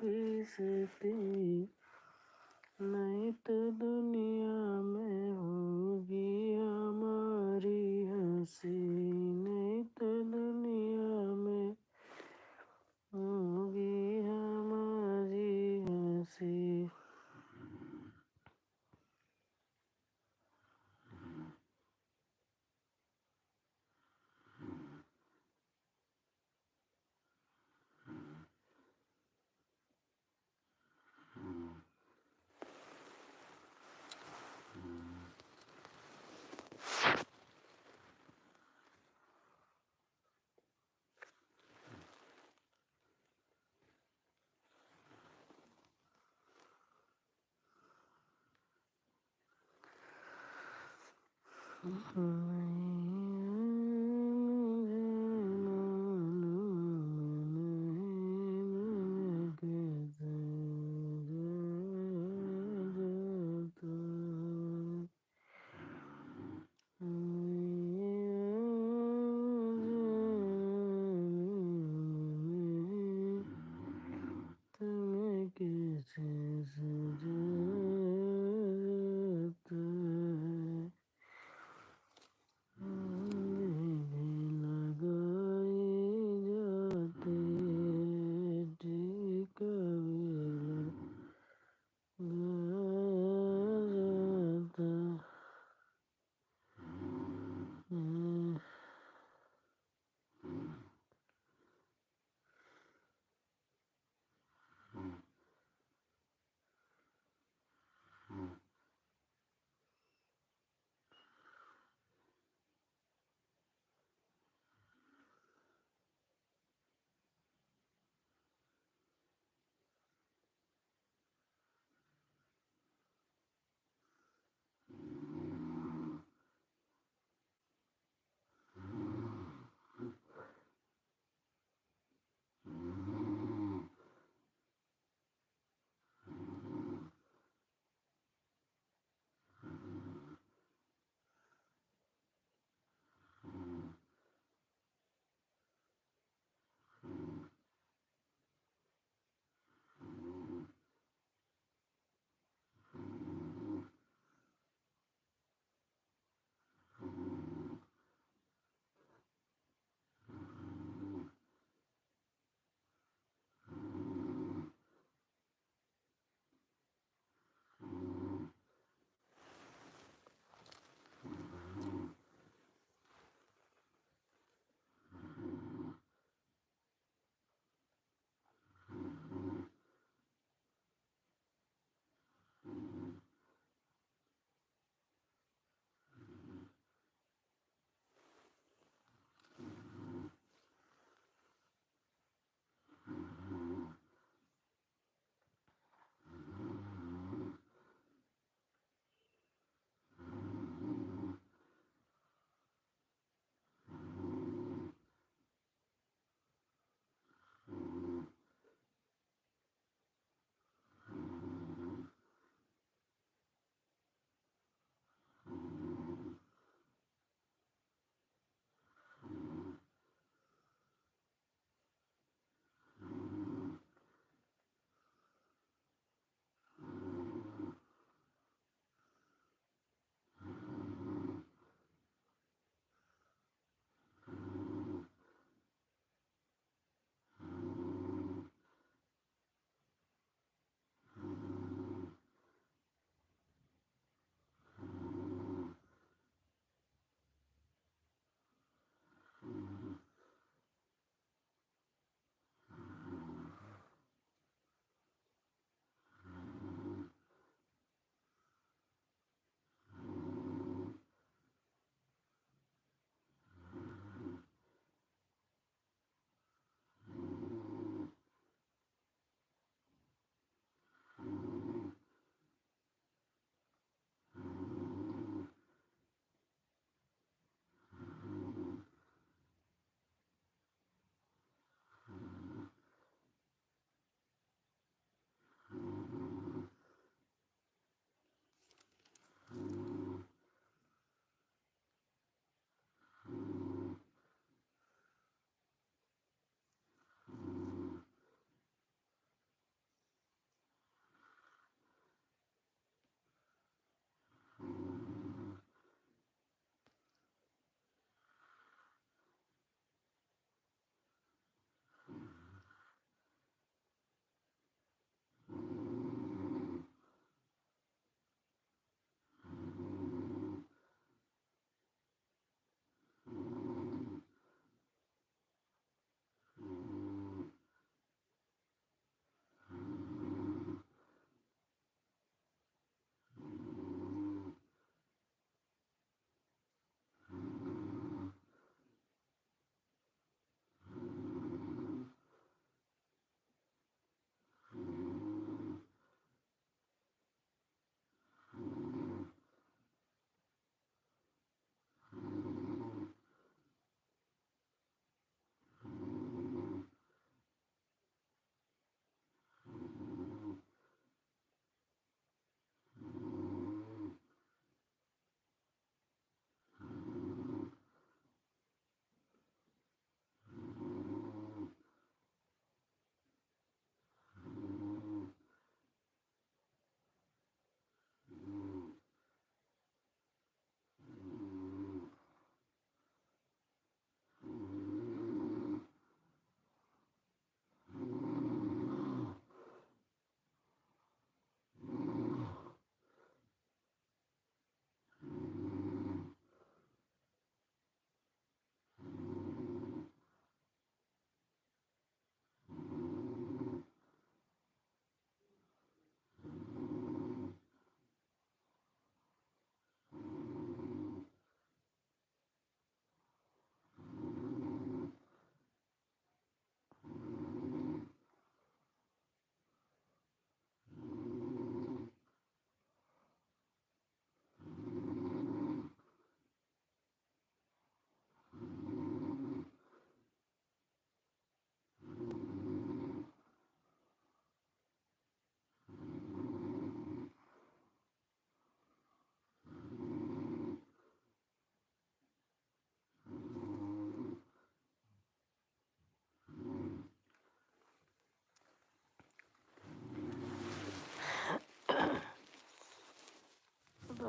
गिरी नहीं तो दुनिया में होगी हमारी हंसी नहीं तो दुनिया में होगी हमारी हंसी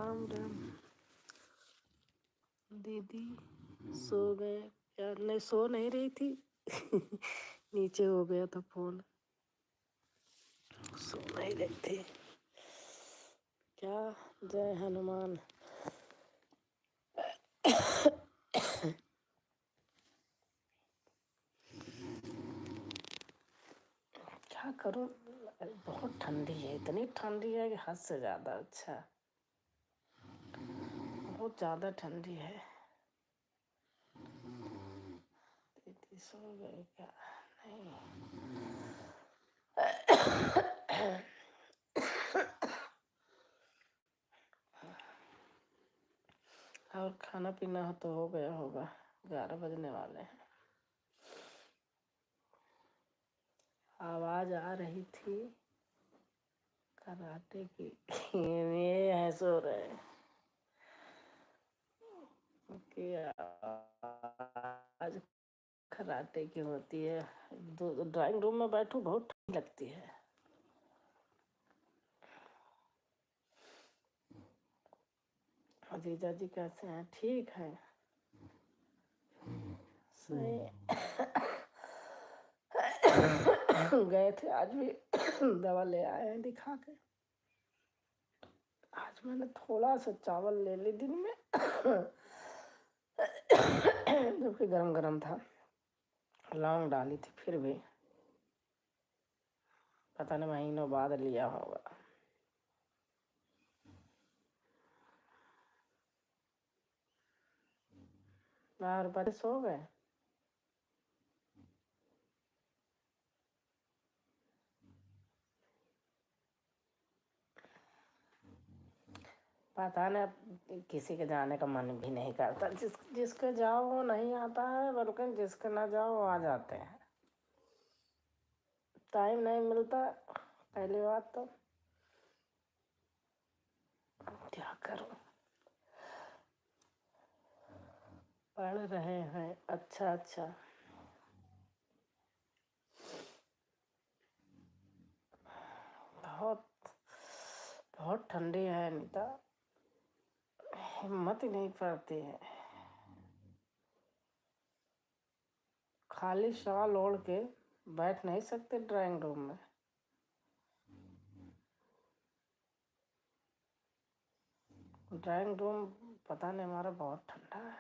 राम राम। दीदी सो गए क्या? नहीं, सो नहीं रही थी। नीचे हो गया था फोन, सो नहीं रही थी क्या? जय हनुमान। क्या करूं, बहुत ठंडी है, इतनी ठंडी है कि हद से ज़्यादा। अच्छा, बहुत ज़्यादा ठंडी है। दीदी सो गए क्या? नहीं। और खाना पीना हो तो हो गया होगा, 11 बजने वाले हैं। आवाज आ रही थी कराटे की। ये है सो रहे कि आवाज कराटे की होती है। ड्राइंग रूम में बैठूं, बहुत ठंड लगती है। जीजा जी कैसे हैं? ठीक है, सही। गए थे आज भी, दवा ले आए हैं दिखा के। आज मैंने थोड़ा सा चावल ले ली दिन में, जबकि गरम गरम था। लौंग डाली थी, फिर भी पता नहीं महीनों बाद लिया होगा। बाहर बच्चे सो गए? पता नहीं, किसी के जाने का मन भी नहीं करता। जिसके जाओ वो नहीं आता है, बल्कि जिसके ना जाओ वो आ जाते हैं। टाइम नहीं मिलता, पहली बात तो। क्या करूं, पढ़ रहे हैं। अच्छा अच्छा। बहुत बहुत ठंडी है अनीता, हिम्मत ही नहीं पड़ती है। खाली शॉल ओढ़ के बैठ नहीं सकते ड्राइंग रूम में। ड्राइंग रूम पता नहीं, हमारा बहुत ठंडा है।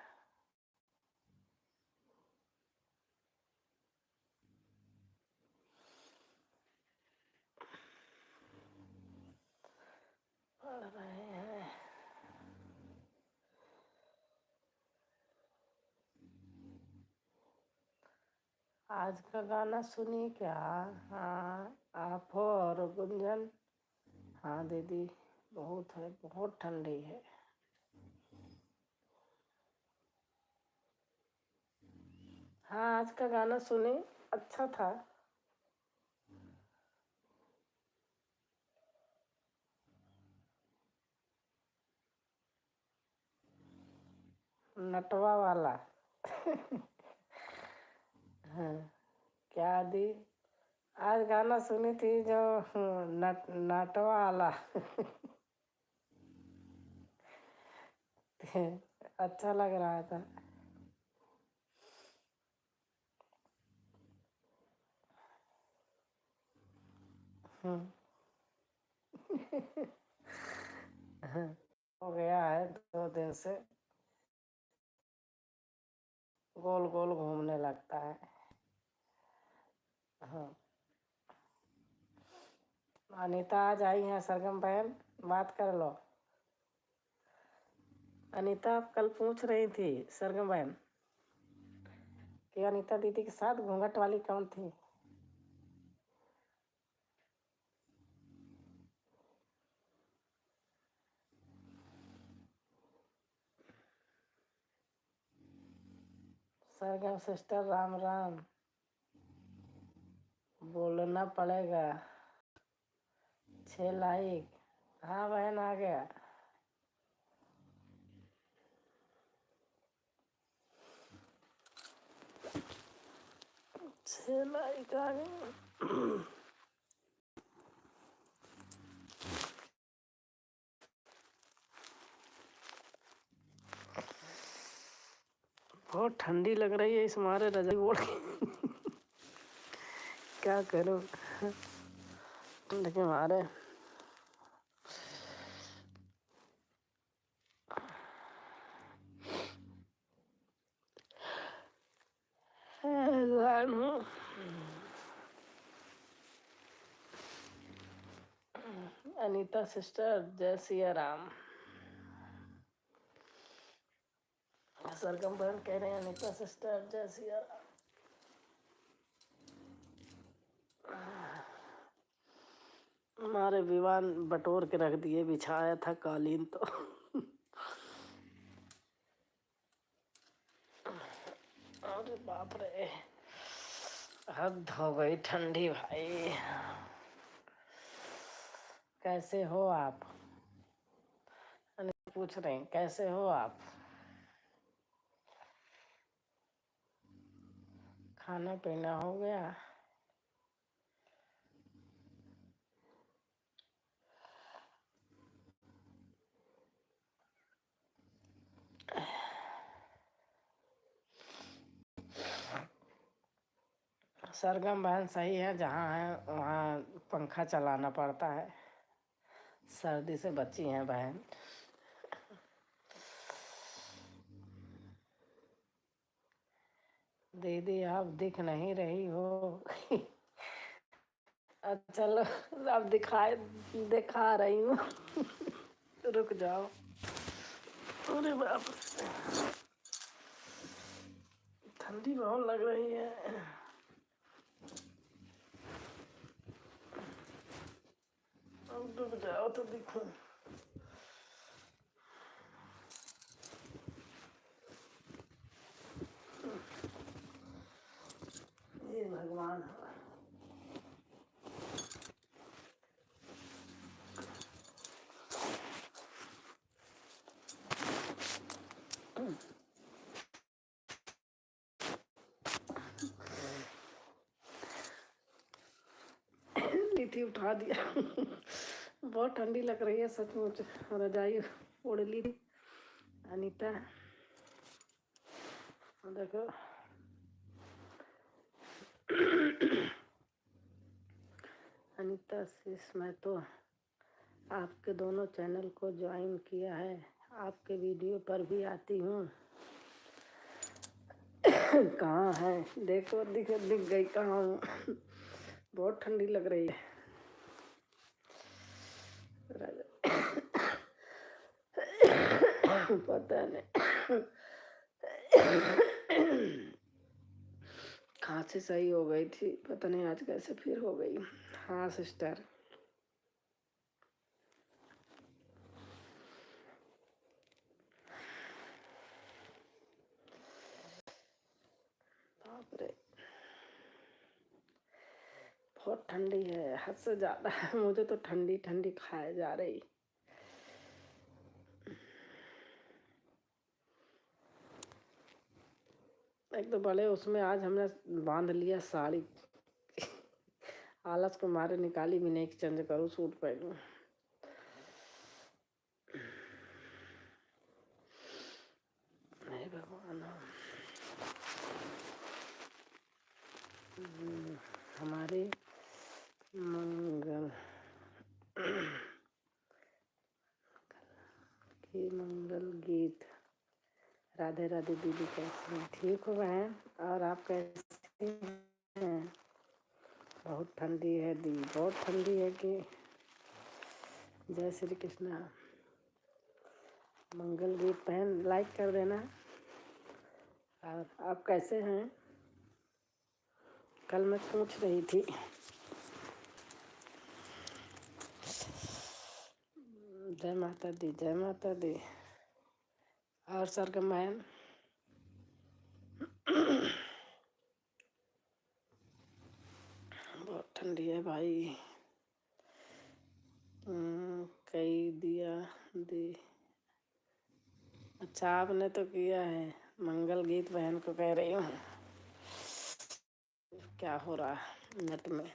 पढ़ रहे हैं। आज का गाना सुनिए क्या? हाँ, आप हो और गुंजन। हाँ दीदी, बहुत है, बहुत ठंडी है। हाँ, आज का गाना सुनी, अच्छा था। नटवा वाला। हाँ, क्या दी? आज गाना सुनी थी जो नटवा वाला। अच्छा लग रहा था। हो गया है 2 दिन से, गोल गोल घूमने लगता है। हाँ, अनीता आज आई हैं, सरगम बहन, बात कर लो। अनीता, आप कल पूछ रही थी सरगम बहन कि अनीता दीदी के साथ घूंघट वाली कौन थी? सरगम सिस्टर, राम राम। बोलना पड़ेगा। 6 लाइक। हाँ बहन, आ गया। 6 लाइक आ गए। बहुत ठंडी लग रही है, इस मारे रजाई ओढ़ के क्या करूं, लेकिन मारे अनीता सिस्टर जय सिया राम। सरगम बहन कह रहे हैं अनीता सिस्टर जय सिया राम। हमारे विवान बटोर के रख दिए, बिछाया था कालीन तो अरे बाप रे, हद हो गई ठंडी भाई। कैसे हो आप, पूछ रहे हैं कैसे हो आप। खाना पीना हो गया। सरगम बहन सही है, जहाँ है वहाँ पंखा चलाना पड़ता है, सर्दी से बची हैं बहन। दीदी आप दिख नहीं रही हो चलो अब दिखा रही हूँ रुक जाओ। अरे बाप रे, ठंडी बहुत लग रही है। अब रुक जाओ तो दिखो। ये भगवान है। थी उठा दिया बहुत ठंडी लग रही है सचमुच, रजाई ओढ़ ली थी। अनीता देखो अनीता सिस, मैं तो आपके दोनों चैनल को ज्वाइन किया है, आपके वीडियो पर भी आती हूँ कहाँ है देखो, दिख गई कहाँ हूँ बहुत ठंडी लग रही है। पता नहीं खांसी सही हो गई थी, पता नहीं आज कैसे फिर हो गई। हाँ सिस्टर, बाप रे बहुत ठंडी है, हद से ज्यादा है। मुझे तो ठंडी ठंडी खाए जा रही। एक तो बड़े उसमें आज हमने बांध लिया साड़ी आलस को मारे निकाली भी नहीं कि चेंज करूँ सूट पहनूं। भगवान हमारे मंगल की मंगल गीत। राधे राधे दीदी, कैसे हैं? ठीक हो बहन, और आप कैसे हैं? बहुत ठंडी है दी, बहुत ठंडी है कि जय श्री कृष्णा। मंगल गीत बहन लाइक कर देना। और आप कैसे हैं? कल मैं पूछ रही थी। जय माता दी, जय माता दी। और सरगम बहन बहुत ठंडी है भाई। कई दिया दी। अच्छा आपने तो किया है, मंगल गीत बहन को कह रही हूँ। क्या हो रहा है नेट में।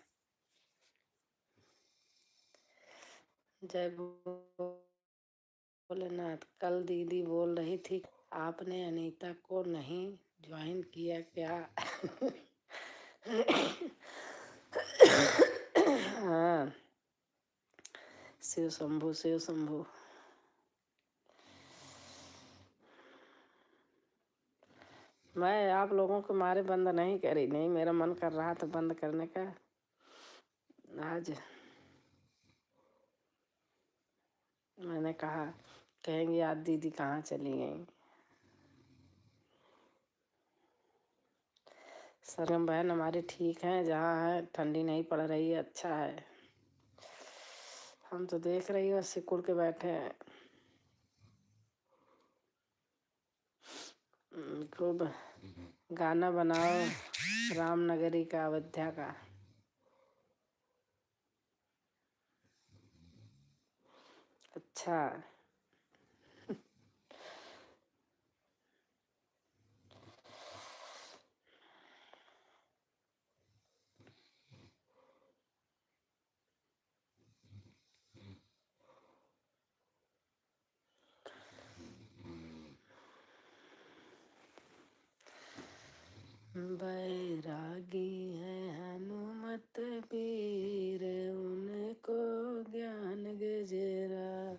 जय भोलेनाथ। कल दीदी बोल रही थी आपने अनीता को नहीं ज्वाइन किया क्या? हाँ, शिव शंभू शिव शंभू। मैं आप लोगों के मारे बंद नहीं करी, नहीं मेरा मन कर रहा था बंद करने का। आज मैंने कहा कहेंगी आज दीदी कहाँ चली गई। सरगम बहन हमारी ठीक है, जहाँ है ठंडी नहीं पड़ रही है, अच्छा है। हम तो देख रही हो सिकुड़ के बैठे हैं। खूब गाना बनाओ रामनगरी का, अयोध्या का। अच्छा, बैरागी है हनुमत वीर, उनको ज्ञान गजरा।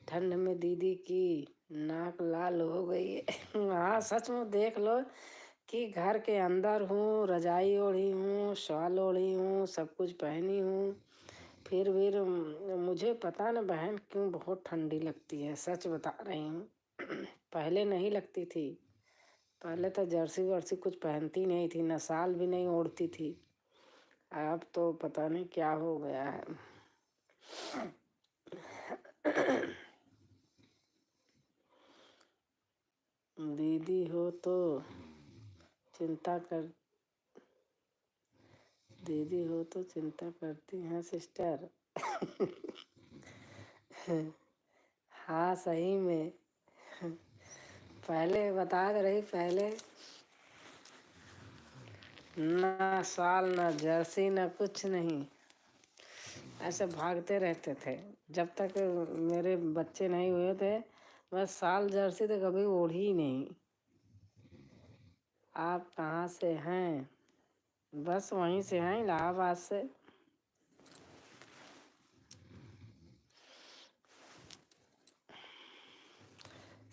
ठंड में दीदी की नाक लाल हो गई है। हाँ सच में देख लो कि घर के अंदर हूँ, रजाई ओढ़ी हूँ, शॉल ओढ़ी हूँ, सब कुछ पहनी हूँ, फिर भी मुझे पता न बहन क्यों बहुत ठंडी लगती है, सच बता रही हूँ। पहले नहीं लगती थी, पहले तो जर्सी वर्सी कुछ पहनती नहीं थी, न शाल भी नहीं ओढ़ती थी। अब तो पता नहीं क्या हो गया है। दीदी हो तो चिंता कर, दीदी हो तो चिंता करती हैं सिस्टर। हाँ सही में, पहले बता दे रही, पहले ना शाल ना जर्सी ना कुछ नहीं, ऐसे भागते रहते थे जब तक मेरे बच्चे नहीं हुए थे। बस शाल जर्सी तो कभी ओढ़ी ही नहीं। आप कहाँ से हैं? बस वहीं से हैं, इलाहाबाद से।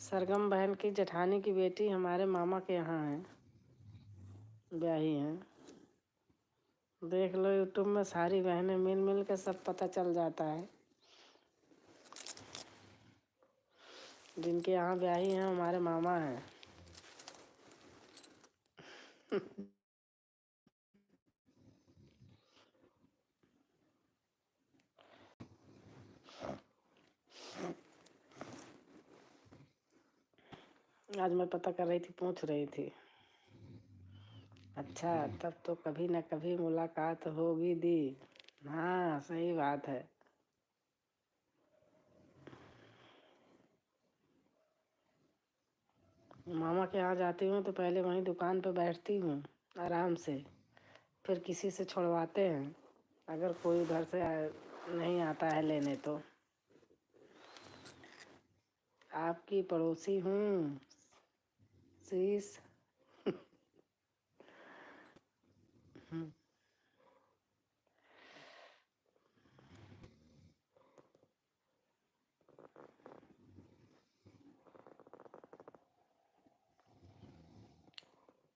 सरगम बहन की जेठानी की बेटी हमारे मामा के यहाँ है, ब्याही हैं। देख लो यूट्यूब में सारी बहनें मिल मिल के सब पता चल जाता है। जिनके यहाँ ब्याही हैं हमारे मामा हैं। आज मैं पता कर रही थी, पूछ रही थी। अच्छा, तब तो कभी न कभी मुलाकात होगी दी। हाँ सही बात है। मामा के यहाँ जाती हूँ तो पहले वहीं दुकान पे बैठती हूँ आराम से, फिर किसी से छुड़वाते हैं अगर कोई उधर से नहीं आता है लेने तो। आपकी पड़ोसी हूँ शीश।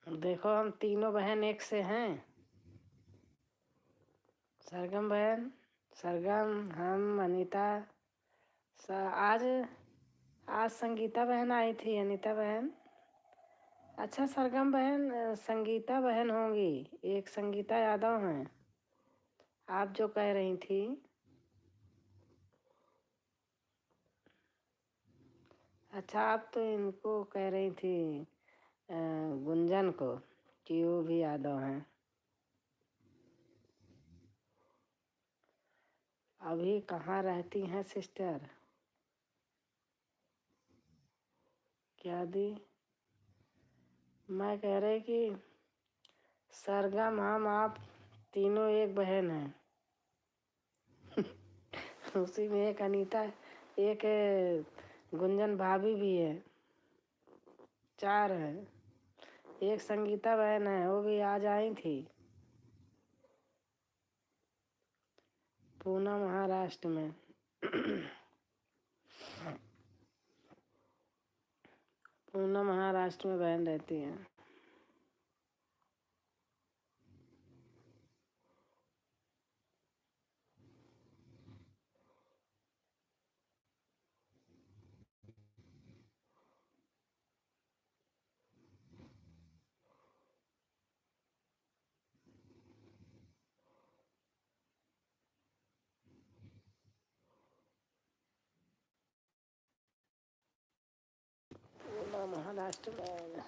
देखो हम तीनों बहन एक से हैं। सरगम बहन, सरगम, हम, अनीता। आज आज संगीता बहन आई थी, अनीता बहन। अच्छा सरगम बहन संगीता बहन होंगी, एक संगीता यादव हैं आप जो कह रही थी। अच्छा आप तो इनको कह रही थी गुंजन को, कि वो भी यादव हैं। अभी कहाँ रहती हैं सिस्टर? क्या दी? मैं कह रही कि सरगम हम आप तीनों एक बहन हैं। उसी में एक अनीता, एक गुंजन भाभी भी है, चार है। एक संगीता बहन है, वो भी आज आई थी, पूना महाराष्ट्र में। पूना महाराष्ट्र में बहन रहती है। पूना महाराष्ट्र में।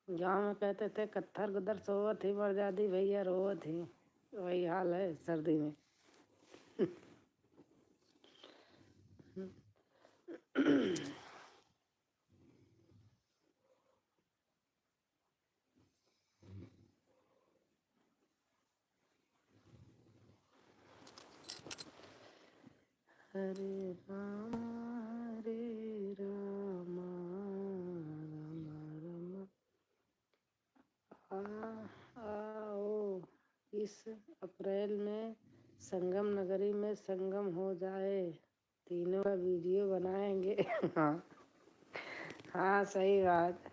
गाँव में कहते थे कत्थर गुदर सोवत ही मरजादी भैया रोवत ही, वही हाल है सर्दी में। हरे राम आओ इस अप्रैल में संगम नगरी में संगम हो जाए, तीनों का वीडियो बनाएंगे। हाँ हाँ सही बात।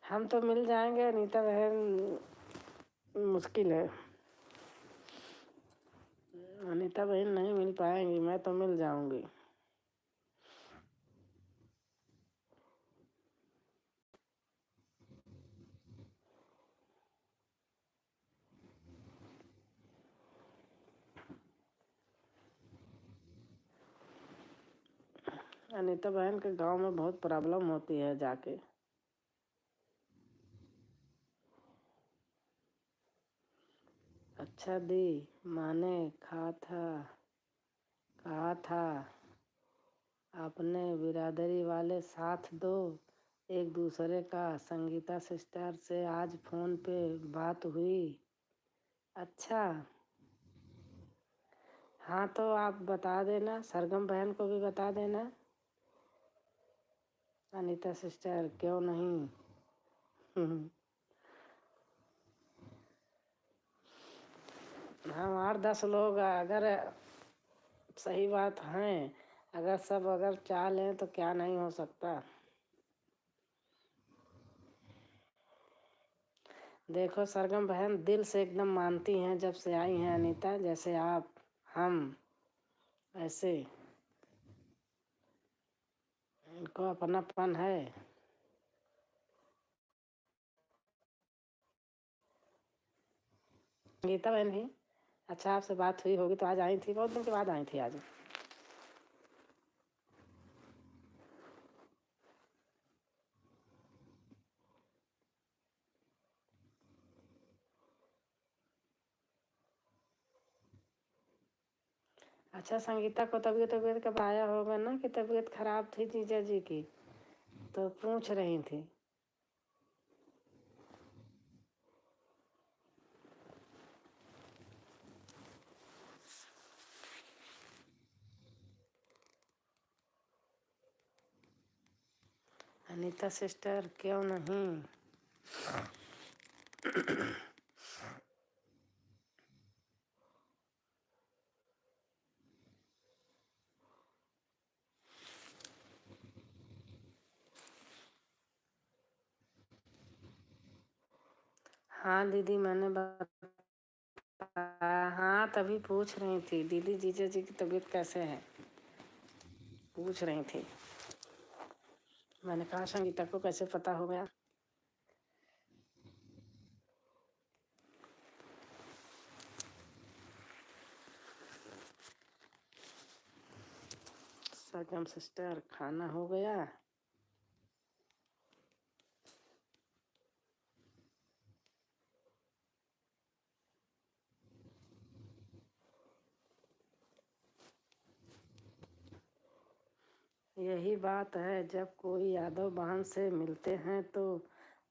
हम तो मिल जाएंगे, अनीता बहन मुश्किल है। अनीता बहन नहीं मिल पाएंगी, मैं तो मिल जाऊंगी। अनीता बहन के गांव में बहुत प्रॉब्लम होती है जाके। अच्छा दी माने कहा था अपने बिरादरी वाले साथ दो एक दूसरे का। संगीता सिस्टर से आज फोन पे बात हुई। अच्छा हाँ, तो आप बता देना, सरगम बहन को भी बता देना। अनीता सिस्टर क्यों नहीं। हम 8-10 लोग अगर सही बात है, अगर चाह लें तो क्या नहीं हो सकता। देखो सरगम बहन दिल से एकदम मानती हैं, जब से आई हैं अनीता, जैसे आप हम ऐसे इनको अपनापन है। गीता बहन भी अच्छा आपसे बात हुई होगी, तो आज आई थी, बहुत दिन के बाद आई थी आज। अच्छा संगीता को तबीयत कब आया होगा ना, कि तबीयत खराब थी जीजा जी की, तो पूछ रही थी। अनीता सिस्टर क्यों नहीं। हाँ दीदी मैंने हाँ तभी पूछ रही थी दीदी जीजा जी की तबीयत कैसे है, पूछ रही थी। मैंने कहा संगीता को कैसे पता हो गया। सरगम सिस्टर खाना हो गया। यही बात है, जब कोई यादव बहन से मिलते हैं तो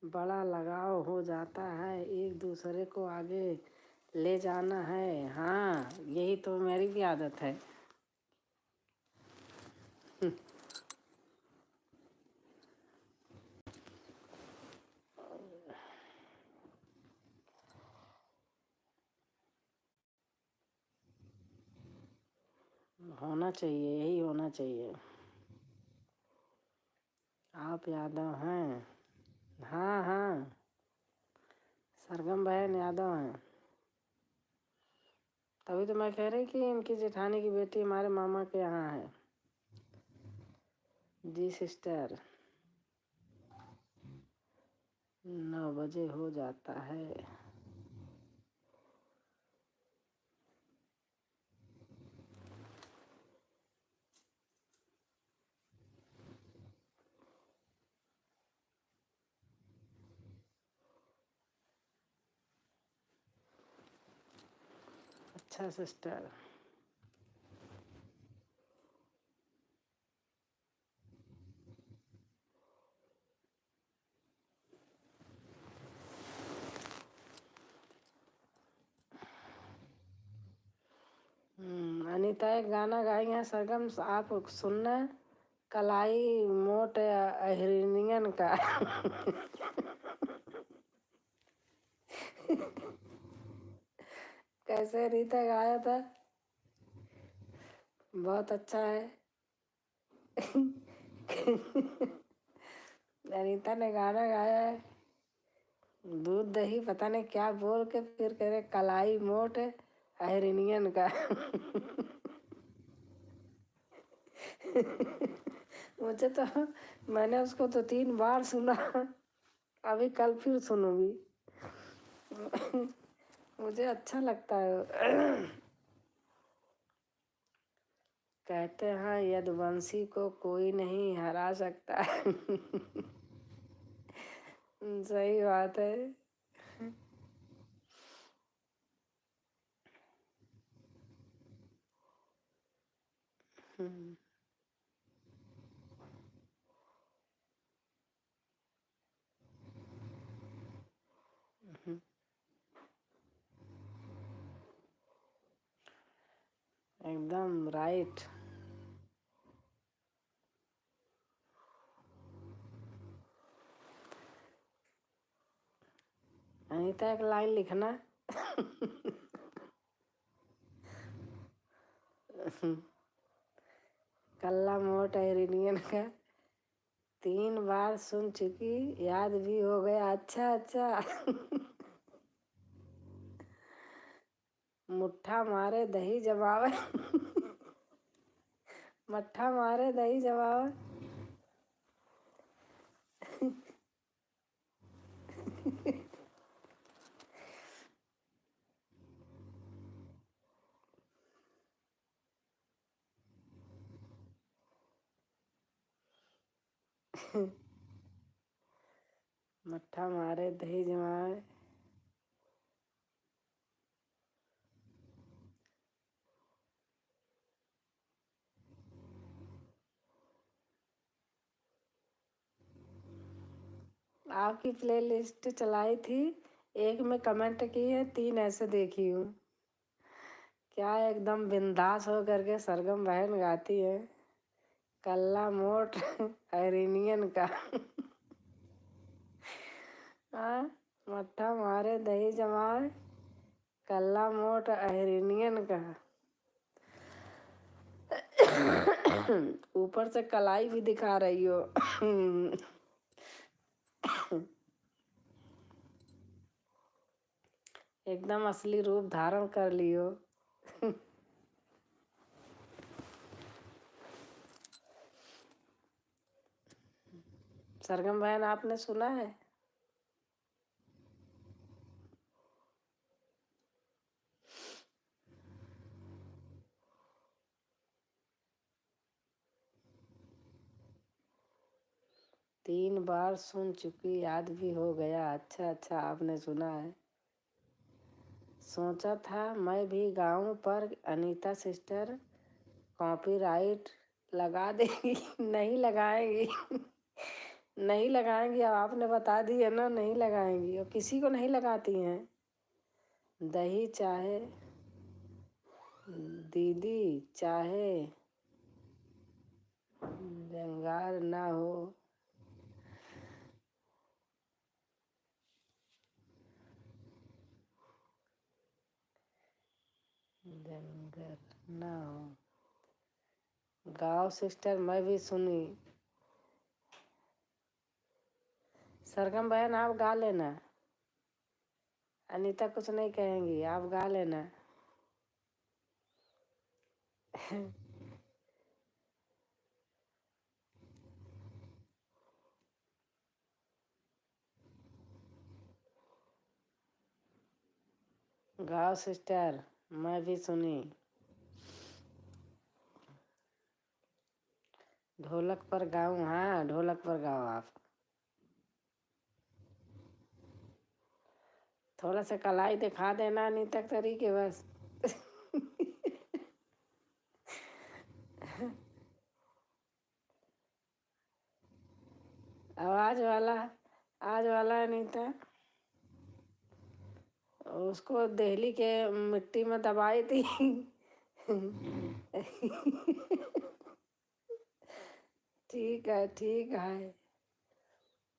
बड़ा लगाव हो जाता है, एक दूसरे को आगे ले जाना है। हाँ, यही तो मेरी भी आदत है। होना चाहिए, यही होना चाहिए। आप यादव हैं? हाँ हाँ, सरगम बहन यादव हैं। तभी तो मैं कह रही कि इनकी जेठानी की बेटी हमारे मामा के यहाँ है। जी सिस्टर, 9 बजे हो जाता है। अच्छा सिस्टर, अनीता एक गाना गाई है सरगम, आप सुनना। कलाई मोट अहिरनियन का। कैसे रीता गाया था? बहुत अच्छा है। अनीता ने गाना गाया है, दूध दही पता नहीं क्या बोल के फिर कह रहे कलाई मोट अहिरनियन का। मुझे तो, मैंने उसको तो 3 बार सुना, अभी कल फिर सुनूंगी। मुझे अच्छा लगता है। कहते हैं यदुवंशी को कोई नहीं हरा सकता। सही बात है। एकदम राइट। अनीता एक लाइन लिखना। कल्ला मोट अहिरनियन का 3 बार सुन चुकी, याद भी हो गया। अच्छा अच्छा। मुट्ठा मारे दही जमावे। मट्ठा मारे दही जमावे। मट्ठा मारे दही जमावे। आपकी प्लेलिस्ट चलाई थी, एक में कमेंट की है, 3 ऐसे देखी हूँ। क्या एकदम बिंदास हो करके सरगम बहन गाती है। कल्ला मोट अहिरनियन का। हाँ, मट्ठा मारे दही जमाए, कल्ला मोट अहिरनियन का। ऊपर से कलाई भी दिखा रही हो। एकदम असली रूप धारण कर लियो। सरगम बहन आपने सुना है? तीन बार सुन चुकी, याद भी हो गया। अच्छा अच्छा, आपने सुना है। सोचा था मैं भी गाऊं, पर अनीता सिस्टर कॉपीराइट लगा देंगी। नहीं लगाएंगी। नहीं लगाएंगी, अब आपने बता दी है ना, नहीं लगाएंगी, और किसी को नहीं लगाती हैं। दही चाहे दीदी चाहे जंगार ना हो, जंगल ना हो। गाओ सिस्टर, मैं भी सुनी। सरगम बहन आप गा लेना, अनीता कुछ नहीं कहेंगी, आप गा लेना। गाओ सिस्टर, मैं भी सुनी। ढोलक पर गाऊं? हाँ, ढोलक पर गाओ आप। थोड़ा सा कलाई दिखा देना अनीता तरीके बस। आज वाला अनीता, उसको दिल्ली के मिट्टी में दबाई थी। ठीक है।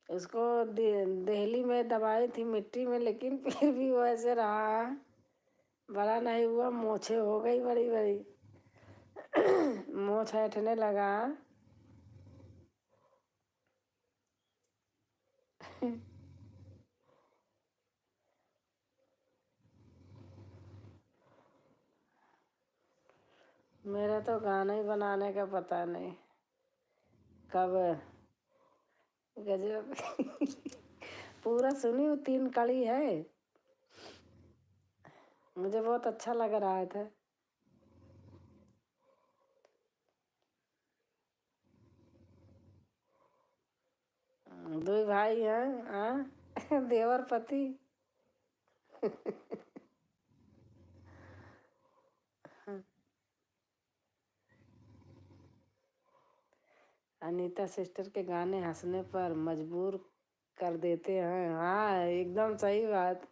उसको दिल्ली में दबाई थी मिट्टी में, लेकिन फिर भी वो ऐसे रहा, बड़ा नहीं हुआ, मोछे हो गई बड़ी बड़ी। मोछ ऐठने लगा। मेरा तो गाना ही बनाने का पता नहीं कब। गजब। पूरा सुनी हूँ, 3 कड़ी है। मुझे बहुत अच्छा लग रहा था। दो भाई हैं, हाँ। देवर पति। अनीता सिस्टर के गाने हंसने पर मजबूर कर देते हैं। हाँ, एकदम सही बात।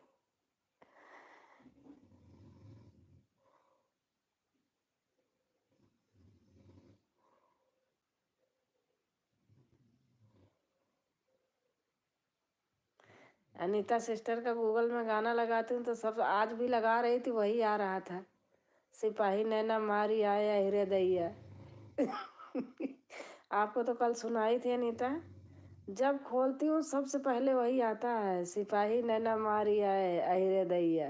अनीता सिस्टर का गूगल में गाना लगाती हूँ तो सब, आज भी लगा रही थी, वही आ रहा था। सिपाही नैना मारी आया हिरे दैया। आपको तो कल सुनाई थी अनीता। जब खोलती हूँ सबसे पहले वही आता है, सिपाही नैना मारी आए अहिरे दैया।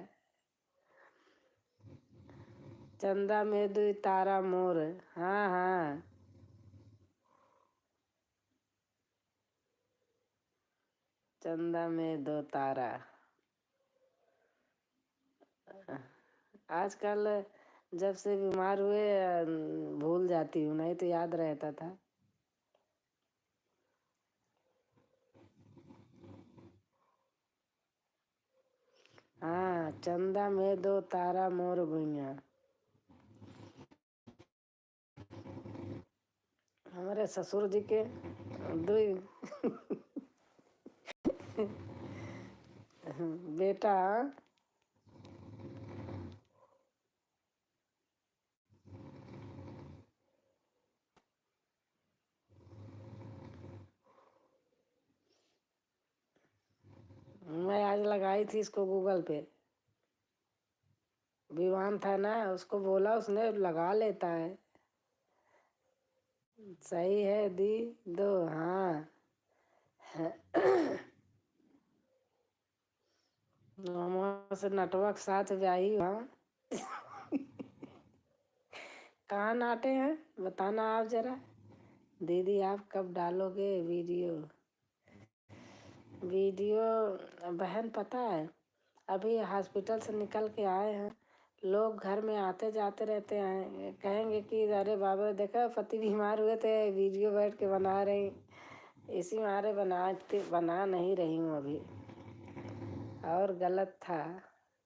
चंदा में दुई तारा मोर। हाँ हाँ। चंदा में 2 तारा। आजकल जब से बीमार हुए भूल जाती हूँ, नहीं तो याद रहता था। हाँ, चंदा में 2 तारा मोर भुइया। हमारे ससुर जी के दुई बेटा। मैं आज लगाई थी इसको गूगल पे, विवान था ना, उसको बोला, उसने लगा लेता है। सही है दी दो, हाँ। से नटवर्क साथ व्याही हुआ। कहाँ नाटे हैं बताना आप जरा। दीदी आप कब डालोगे वीडियो? बहन पता है, अभी हॉस्पिटल से निकल के आए हैं, लोग घर में आते जाते रहते हैं, कहेंगे कि अरे बाबा देखा पति बीमार हुए थे, वीडियो बैठ के बना रही। इसी मारे बना नहीं रही हूँ अभी। और गलत था।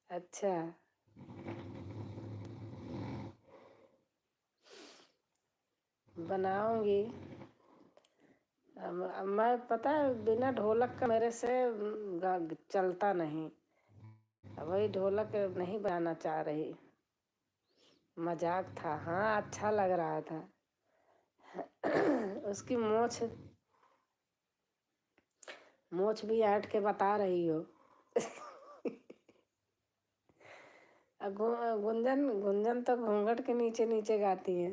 अच्छा। बनाऊंगी। अब मैं पता है बिना ढोलक का मेरे से चलता नहीं। वही ढोलक नहीं बनाना चाह रही। मजाक था। हाँ अच्छा लग रहा था। उसकी मोछ भी ऐंठ के बता रही हो। गुंजन गुंजन तो घूंघट के नीचे नीचे गाती है।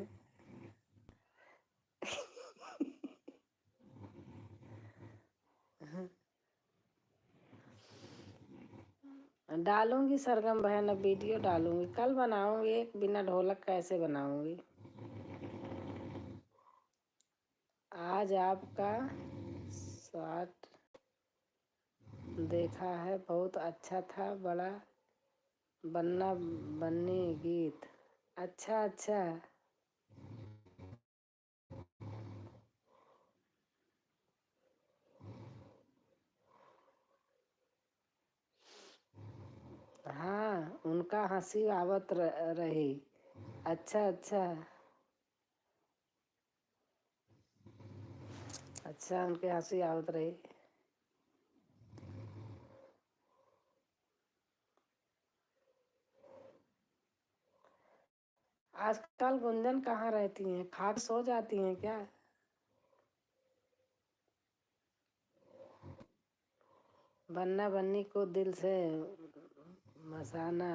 डालूंगी सरगम बहन, अब वीडियो डालूंगी। कल बनाऊंगी एक बिना ढोलक कैसे बनाऊंगी। आज आपका शॉट देखा है, बहुत अच्छा था। बड़ा बन्ना बन्नी गीत। अच्छा अच्छा। हाँ उनका हंसी आवत रही। अच्छा अच्छा। अच्छा उनके हंसी आवत रही। आजकल गुंजन कहाँ रहती हैं? खा के सो जाती हैं क्या? बन्ना बन्नी को दिल से मसाना।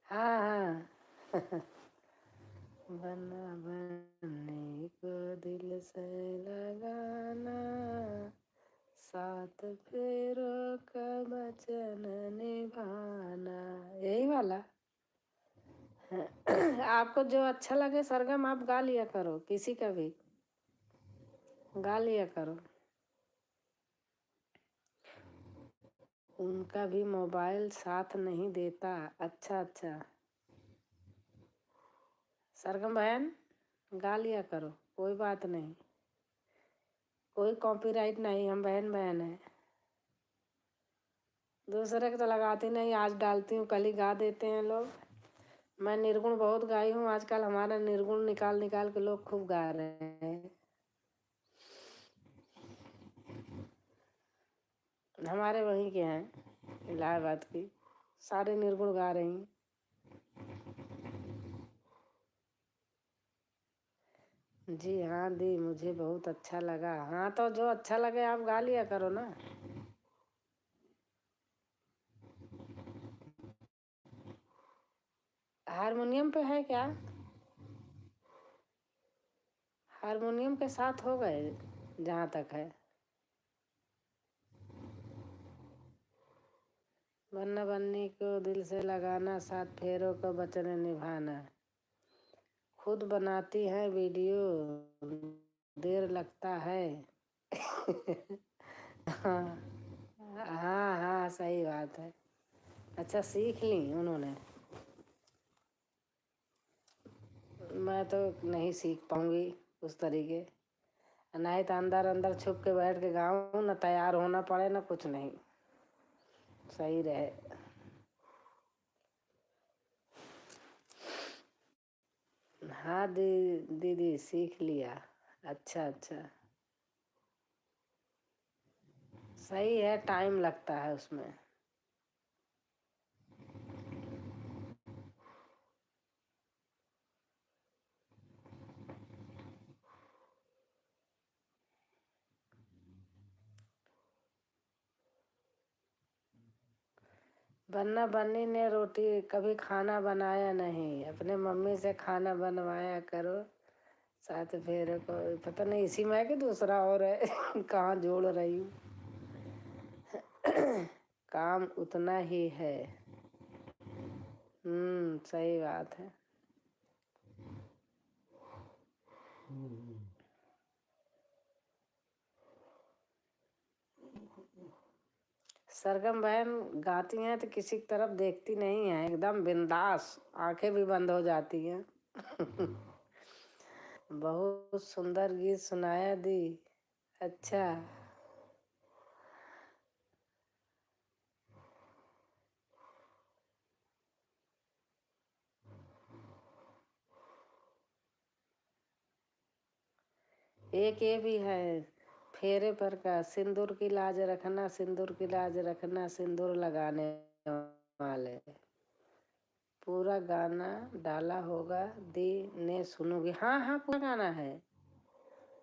हाँ हाँ। बन्ना बन्नी को दिल से लगाना, सात फेरों का वचन निभाना। यही वाला। आपको जो अच्छा लगे सरगम आप गा लिया करो, किसी का भी गा लिया करो। उनका भी मोबाइल साथ नहीं देता। अच्छा अच्छा। सरगम बहन गा लिया करो, कोई बात नहीं, कोई कॉपीराइट नहीं, हम बहन बहन हैं। दूसरे को तो लगाती नहीं, आज डालती हूँ कल ही गा देते हैं लोग। मैं निर्गुण बहुत गाई हूँ, आजकल हमारा निर्गुण निकाल निकाल के लोग खूब गा रहे हैं। हमारे वहीं के हैं, इलाहाबाद की, सारे निर्गुण गा रही हैं। जी हाँ दी, मुझे बहुत अच्छा लगा। हाँ तो जो अच्छा लगे आप गा लिया करो ना। हारमोनियम पे है क्या? हारमोनियम के साथ हो गए जहाँ तक है। बन्ना बन्नी को दिल से लगाना, सात फेरों का वचन निभाना। खुद बनाती हैं वीडियो, देर लगता है। हाँ हाँ हाँ सही बात है। अच्छा सीख ली उन्होंने। मैं तो नहीं सीख पाऊंगी उस तरीके। नहीं तो अंदर अंदर छुप के बैठ के गाऊं, ना तैयार होना पड़े ना कुछ नहीं, सही रहे। हाँ दीदी सीख लिया। अच्छा अच्छा। सही है, टाइम लगता है उसमें। बन्ना बन्नी ने रोटी कभी खाना बनाया नहीं, अपने मम्मी से खाना बनवाया करो। साथ फेरे को पता नहीं इसी में है कि दूसरा और है। कहाँ जोड़ रही हूँ। काम उतना ही है। सही बात है। सरगम बहन गाती हैं तो किसी की तरफ देखती नहीं है, एकदम बिंदास, आंखें भी बंद हो जाती हैं। बहुत सुंदर गीत सुनाया दी। अच्छा। एक ये भी है, फेरे पर का, सिंदूर की लाज रखना, सिंदूर की लाज रखना, सिंदूर लगाने वाले। पूरा गाना डाला होगा, दी ने सुनोगे। हाँ हाँ, पूरा गाना है।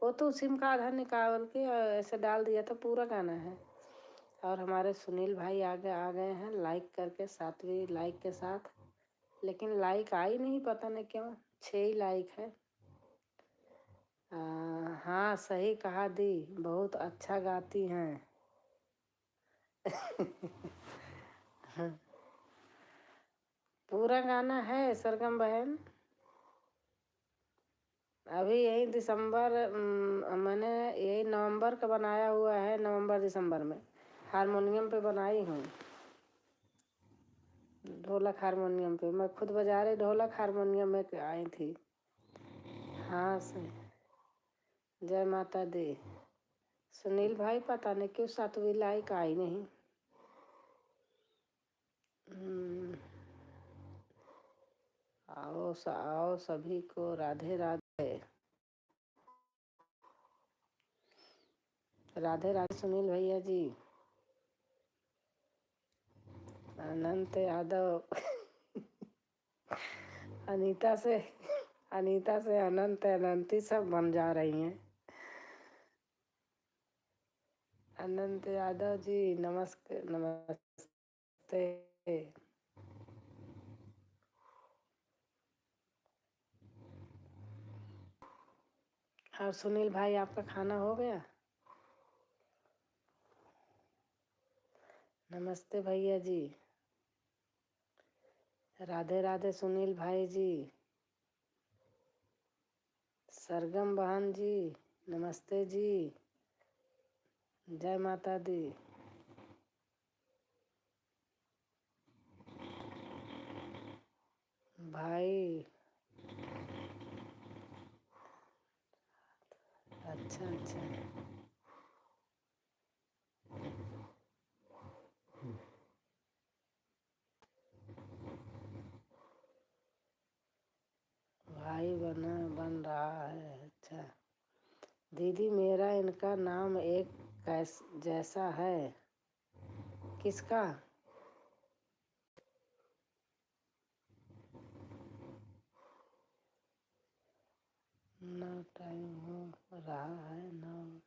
वो तो सिम का आधा निकाल के ऐसे डाल दिया था, पूरा गाना है। और हमारे सुनील भाई आ गए हैं लाइक करके, 7वीं लाइक के साथ। लेकिन लाइक आई नहीं, पता नहीं क्यों, 6 ही लाइक है। हाँ सही कहा दी, बहुत अच्छा गाती हैं। पूरा गाना है सरगम बहन। अभी यही दिसंबर, मैंने यही नवंबर का बनाया हुआ है, नवंबर दिसंबर में हारमोनियम पे बनाई हूँ। ढोलक हारमोनियम पे मैं खुद बजा रही, ढोलक हारमोनियम में आई थी। हाँ सही। जय माता दी। सुनील भाई पता नहीं क्यों 7वीं लाइक आई नहीं। आओ सभी को राधे राधे। राधे राधे सुनील भैया जी। अनंत यादव। अनीता से अनंत अनंती सब बन जा रही हैं। अनंत यादव जी नमस्ते। और सुनील भाई आपका खाना हो गया? नमस्ते भैया जी। राधे राधे सुनील भाई जी। सरगम बहन जी नमस्ते जी। जय माता दी। भाई अच्छा अच्छा। भाई बन रहा है। अच्छा दीदी, मेरा इनका नाम एक जैसा है। किसका? ना टाइम हो रहा है ना।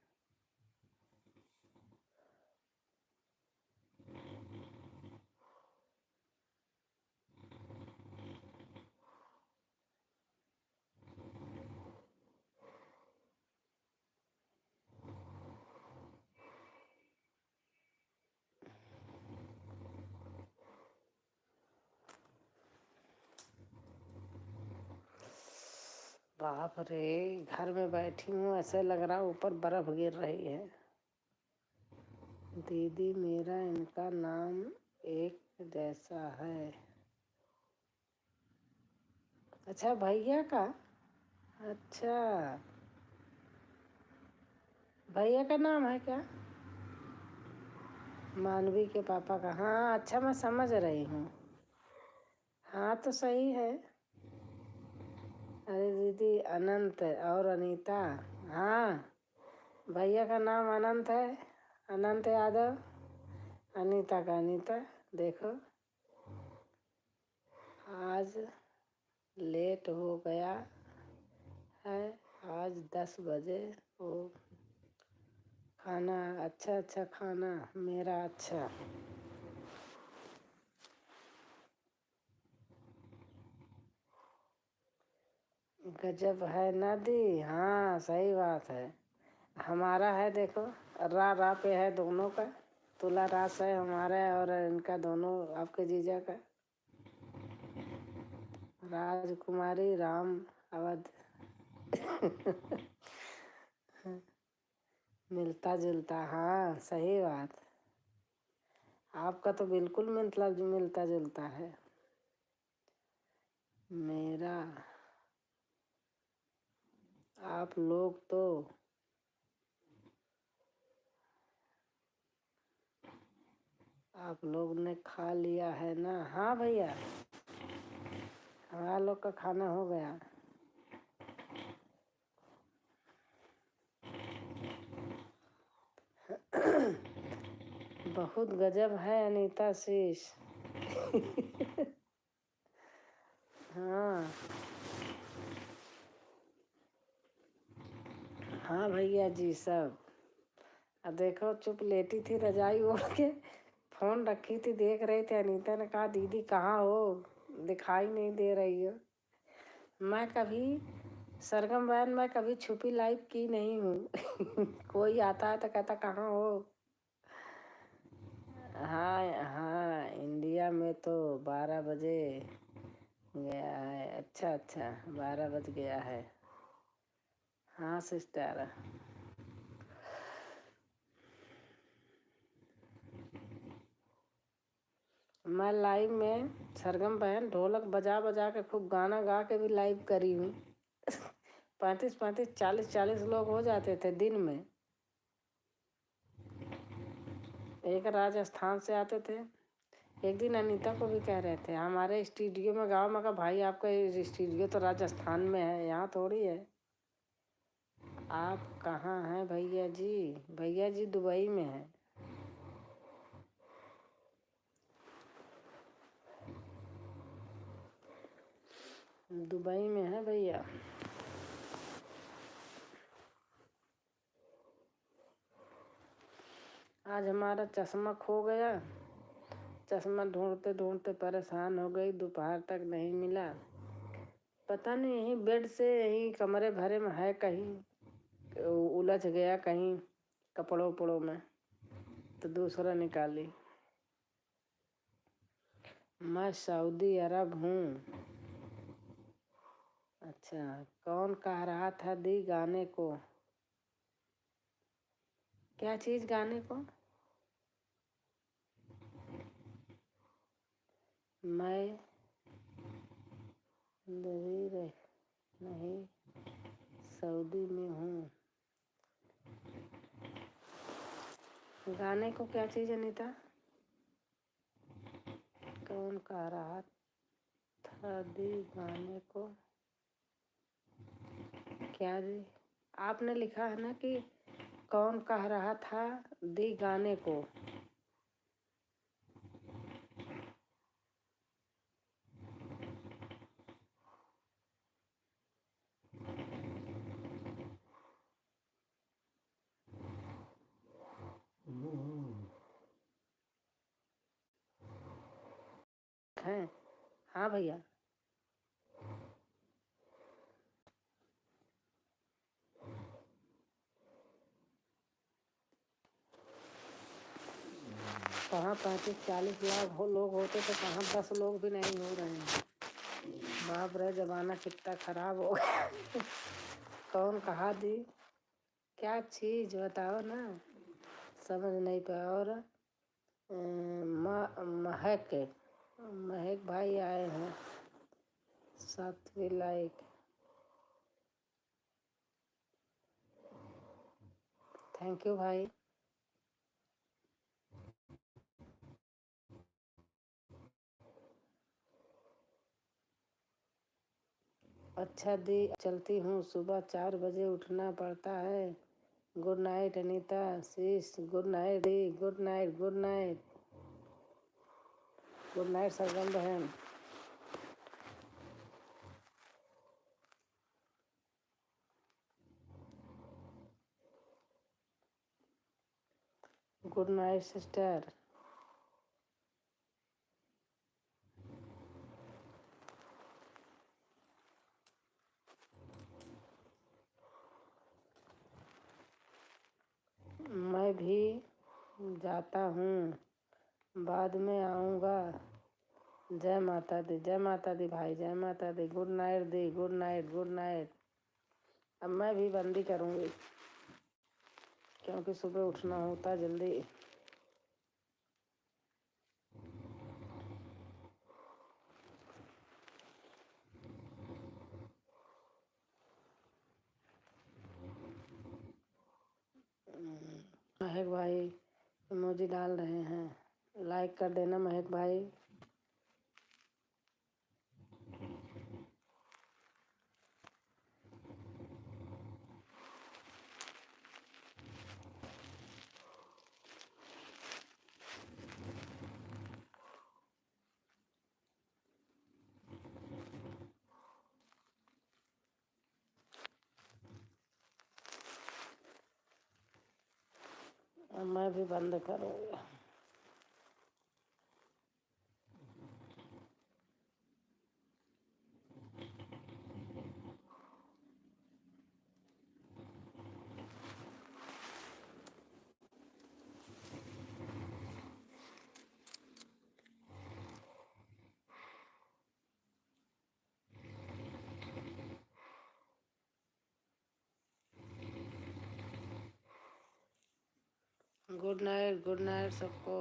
बाप रे, घर में बैठी हूँ, ऐसे लग रहा ऊपर बर्फ गिर रही है। दीदी, मेरा इनका नाम एक जैसा है। अच्छा भैया का। अच्छा भैया का नाम है क्या? मानवी के पापा का। हाँ अच्छा, मैं समझ रही हूँ। हाँ तो सही है। अरे दीदी, अनंत और अनीता। हाँ भैया का नाम अनंत है, अनंत यादव। अनीता का अनीता। देखो आज लेट हो गया है, आज 10 बजे। वो खाना अच्छा खाना मेरा अच्छा। गजब है ना दी। हाँ सही बात है। हमारा है देखो, रा पे है दोनों का। तुला रास है हमारा और इनका दोनों, आपके जीजा का। राजकुमारी राम अवध। मिलता जुलता, हाँ सही बात। आपका तो बिल्कुल मिलता जुलता है। मेरा आप लोग तो आप लोग ने खा लिया है ना? हाँ भैया, हमारा लोग का खाना हो गया। बहुत गजब है अनीता शीश। हाँ हाँ भैया जी सब। अब देखो चुप लेटी थी रजाई ओढ़ के, फोन रखी थी देख रही थी। अनीता ने कहा दीदी कहाँ हो, दिखाई नहीं दे रही हो। मैं कभी सरगम बहन मैं कभी छुपी लाइव की नहीं हूँ। कोई आता है तो कहता कहाँ हो। हाँ हाँ इंडिया में तो 12 बजे गया है। अच्छा अच्छा 12 बज गया है। हाँ सिस्टर। मैं लाइव में सरगम बहन ढोलक बजा बजा के खूब गाना गा के भी लाइव करी हूँ। 35 40 लोग हो जाते थे दिन में। एक राजस्थान से आते थे। एक दिन अनीता को भी कह रहे थे हमारे स्टूडियो में गाओ। मैं कहा भाई आपका स्टूडियो तो राजस्थान में है, यहाँ थोड़ी है। आप कहाँ हैं भैया जी? भैया जी दुबई में है। दुबई में है भैया। आज हमारा चश्मा खो गया। चश्मा ढूंढते ढूंढते परेशान हो गई, दोपहर तक नहीं मिला। पता नहीं यहीं बेड से यहीं कमरे भरे में है, कहीं उलझ गया कहीं कपड़ों उपड़ों में, तो दूसरा निकाली। मैं सऊदी अरब हूँ। अच्छा कौन कह रहा था दी गाने को? क्या चीज़ गाने को? मैं नहीं सऊदी में हूँ। गाने को क्या चीज़ अनीता? कौन कह रहा था दी गाने को? क्या दी? आपने लिखा है ना कि कौन कह रहा था दी गाने को। है हाँ भैया। कहाँ 35 40 लाख लोग होते तो कहाँ 10 लोग भी नहीं हो रहे हैं। बाप रे जमाना कितना खराब हो गया। कौन कहा दी? क्या चीज बताओ ना, समझ नहीं पाया। और महक महक भाई आए हैं 7वीं लाइक। थैंक यू भाई। अच्छा दी चलती हूँ, सुबह 4 बजे उठना पड़ता है। गुड नाइट अनीता शीश। गुड नाइट दी। Good night good night. Good night Sargam बहन। Good night sister. मैं भी जाता हूँ, बाद में आऊँगा। जय माता दी। जय माता दी भाई। जय माता दी। गुड नाइट दी। Good night good night. अब मैं भी बंदी करूँगी क्योंकि सुबह उठना होता जल्दी। महक भाई इमोजी डाल रहे हैं, लाइक कर देना महक भाई। अब मैं भी बंद करूँगी। गुड नाइट सबको।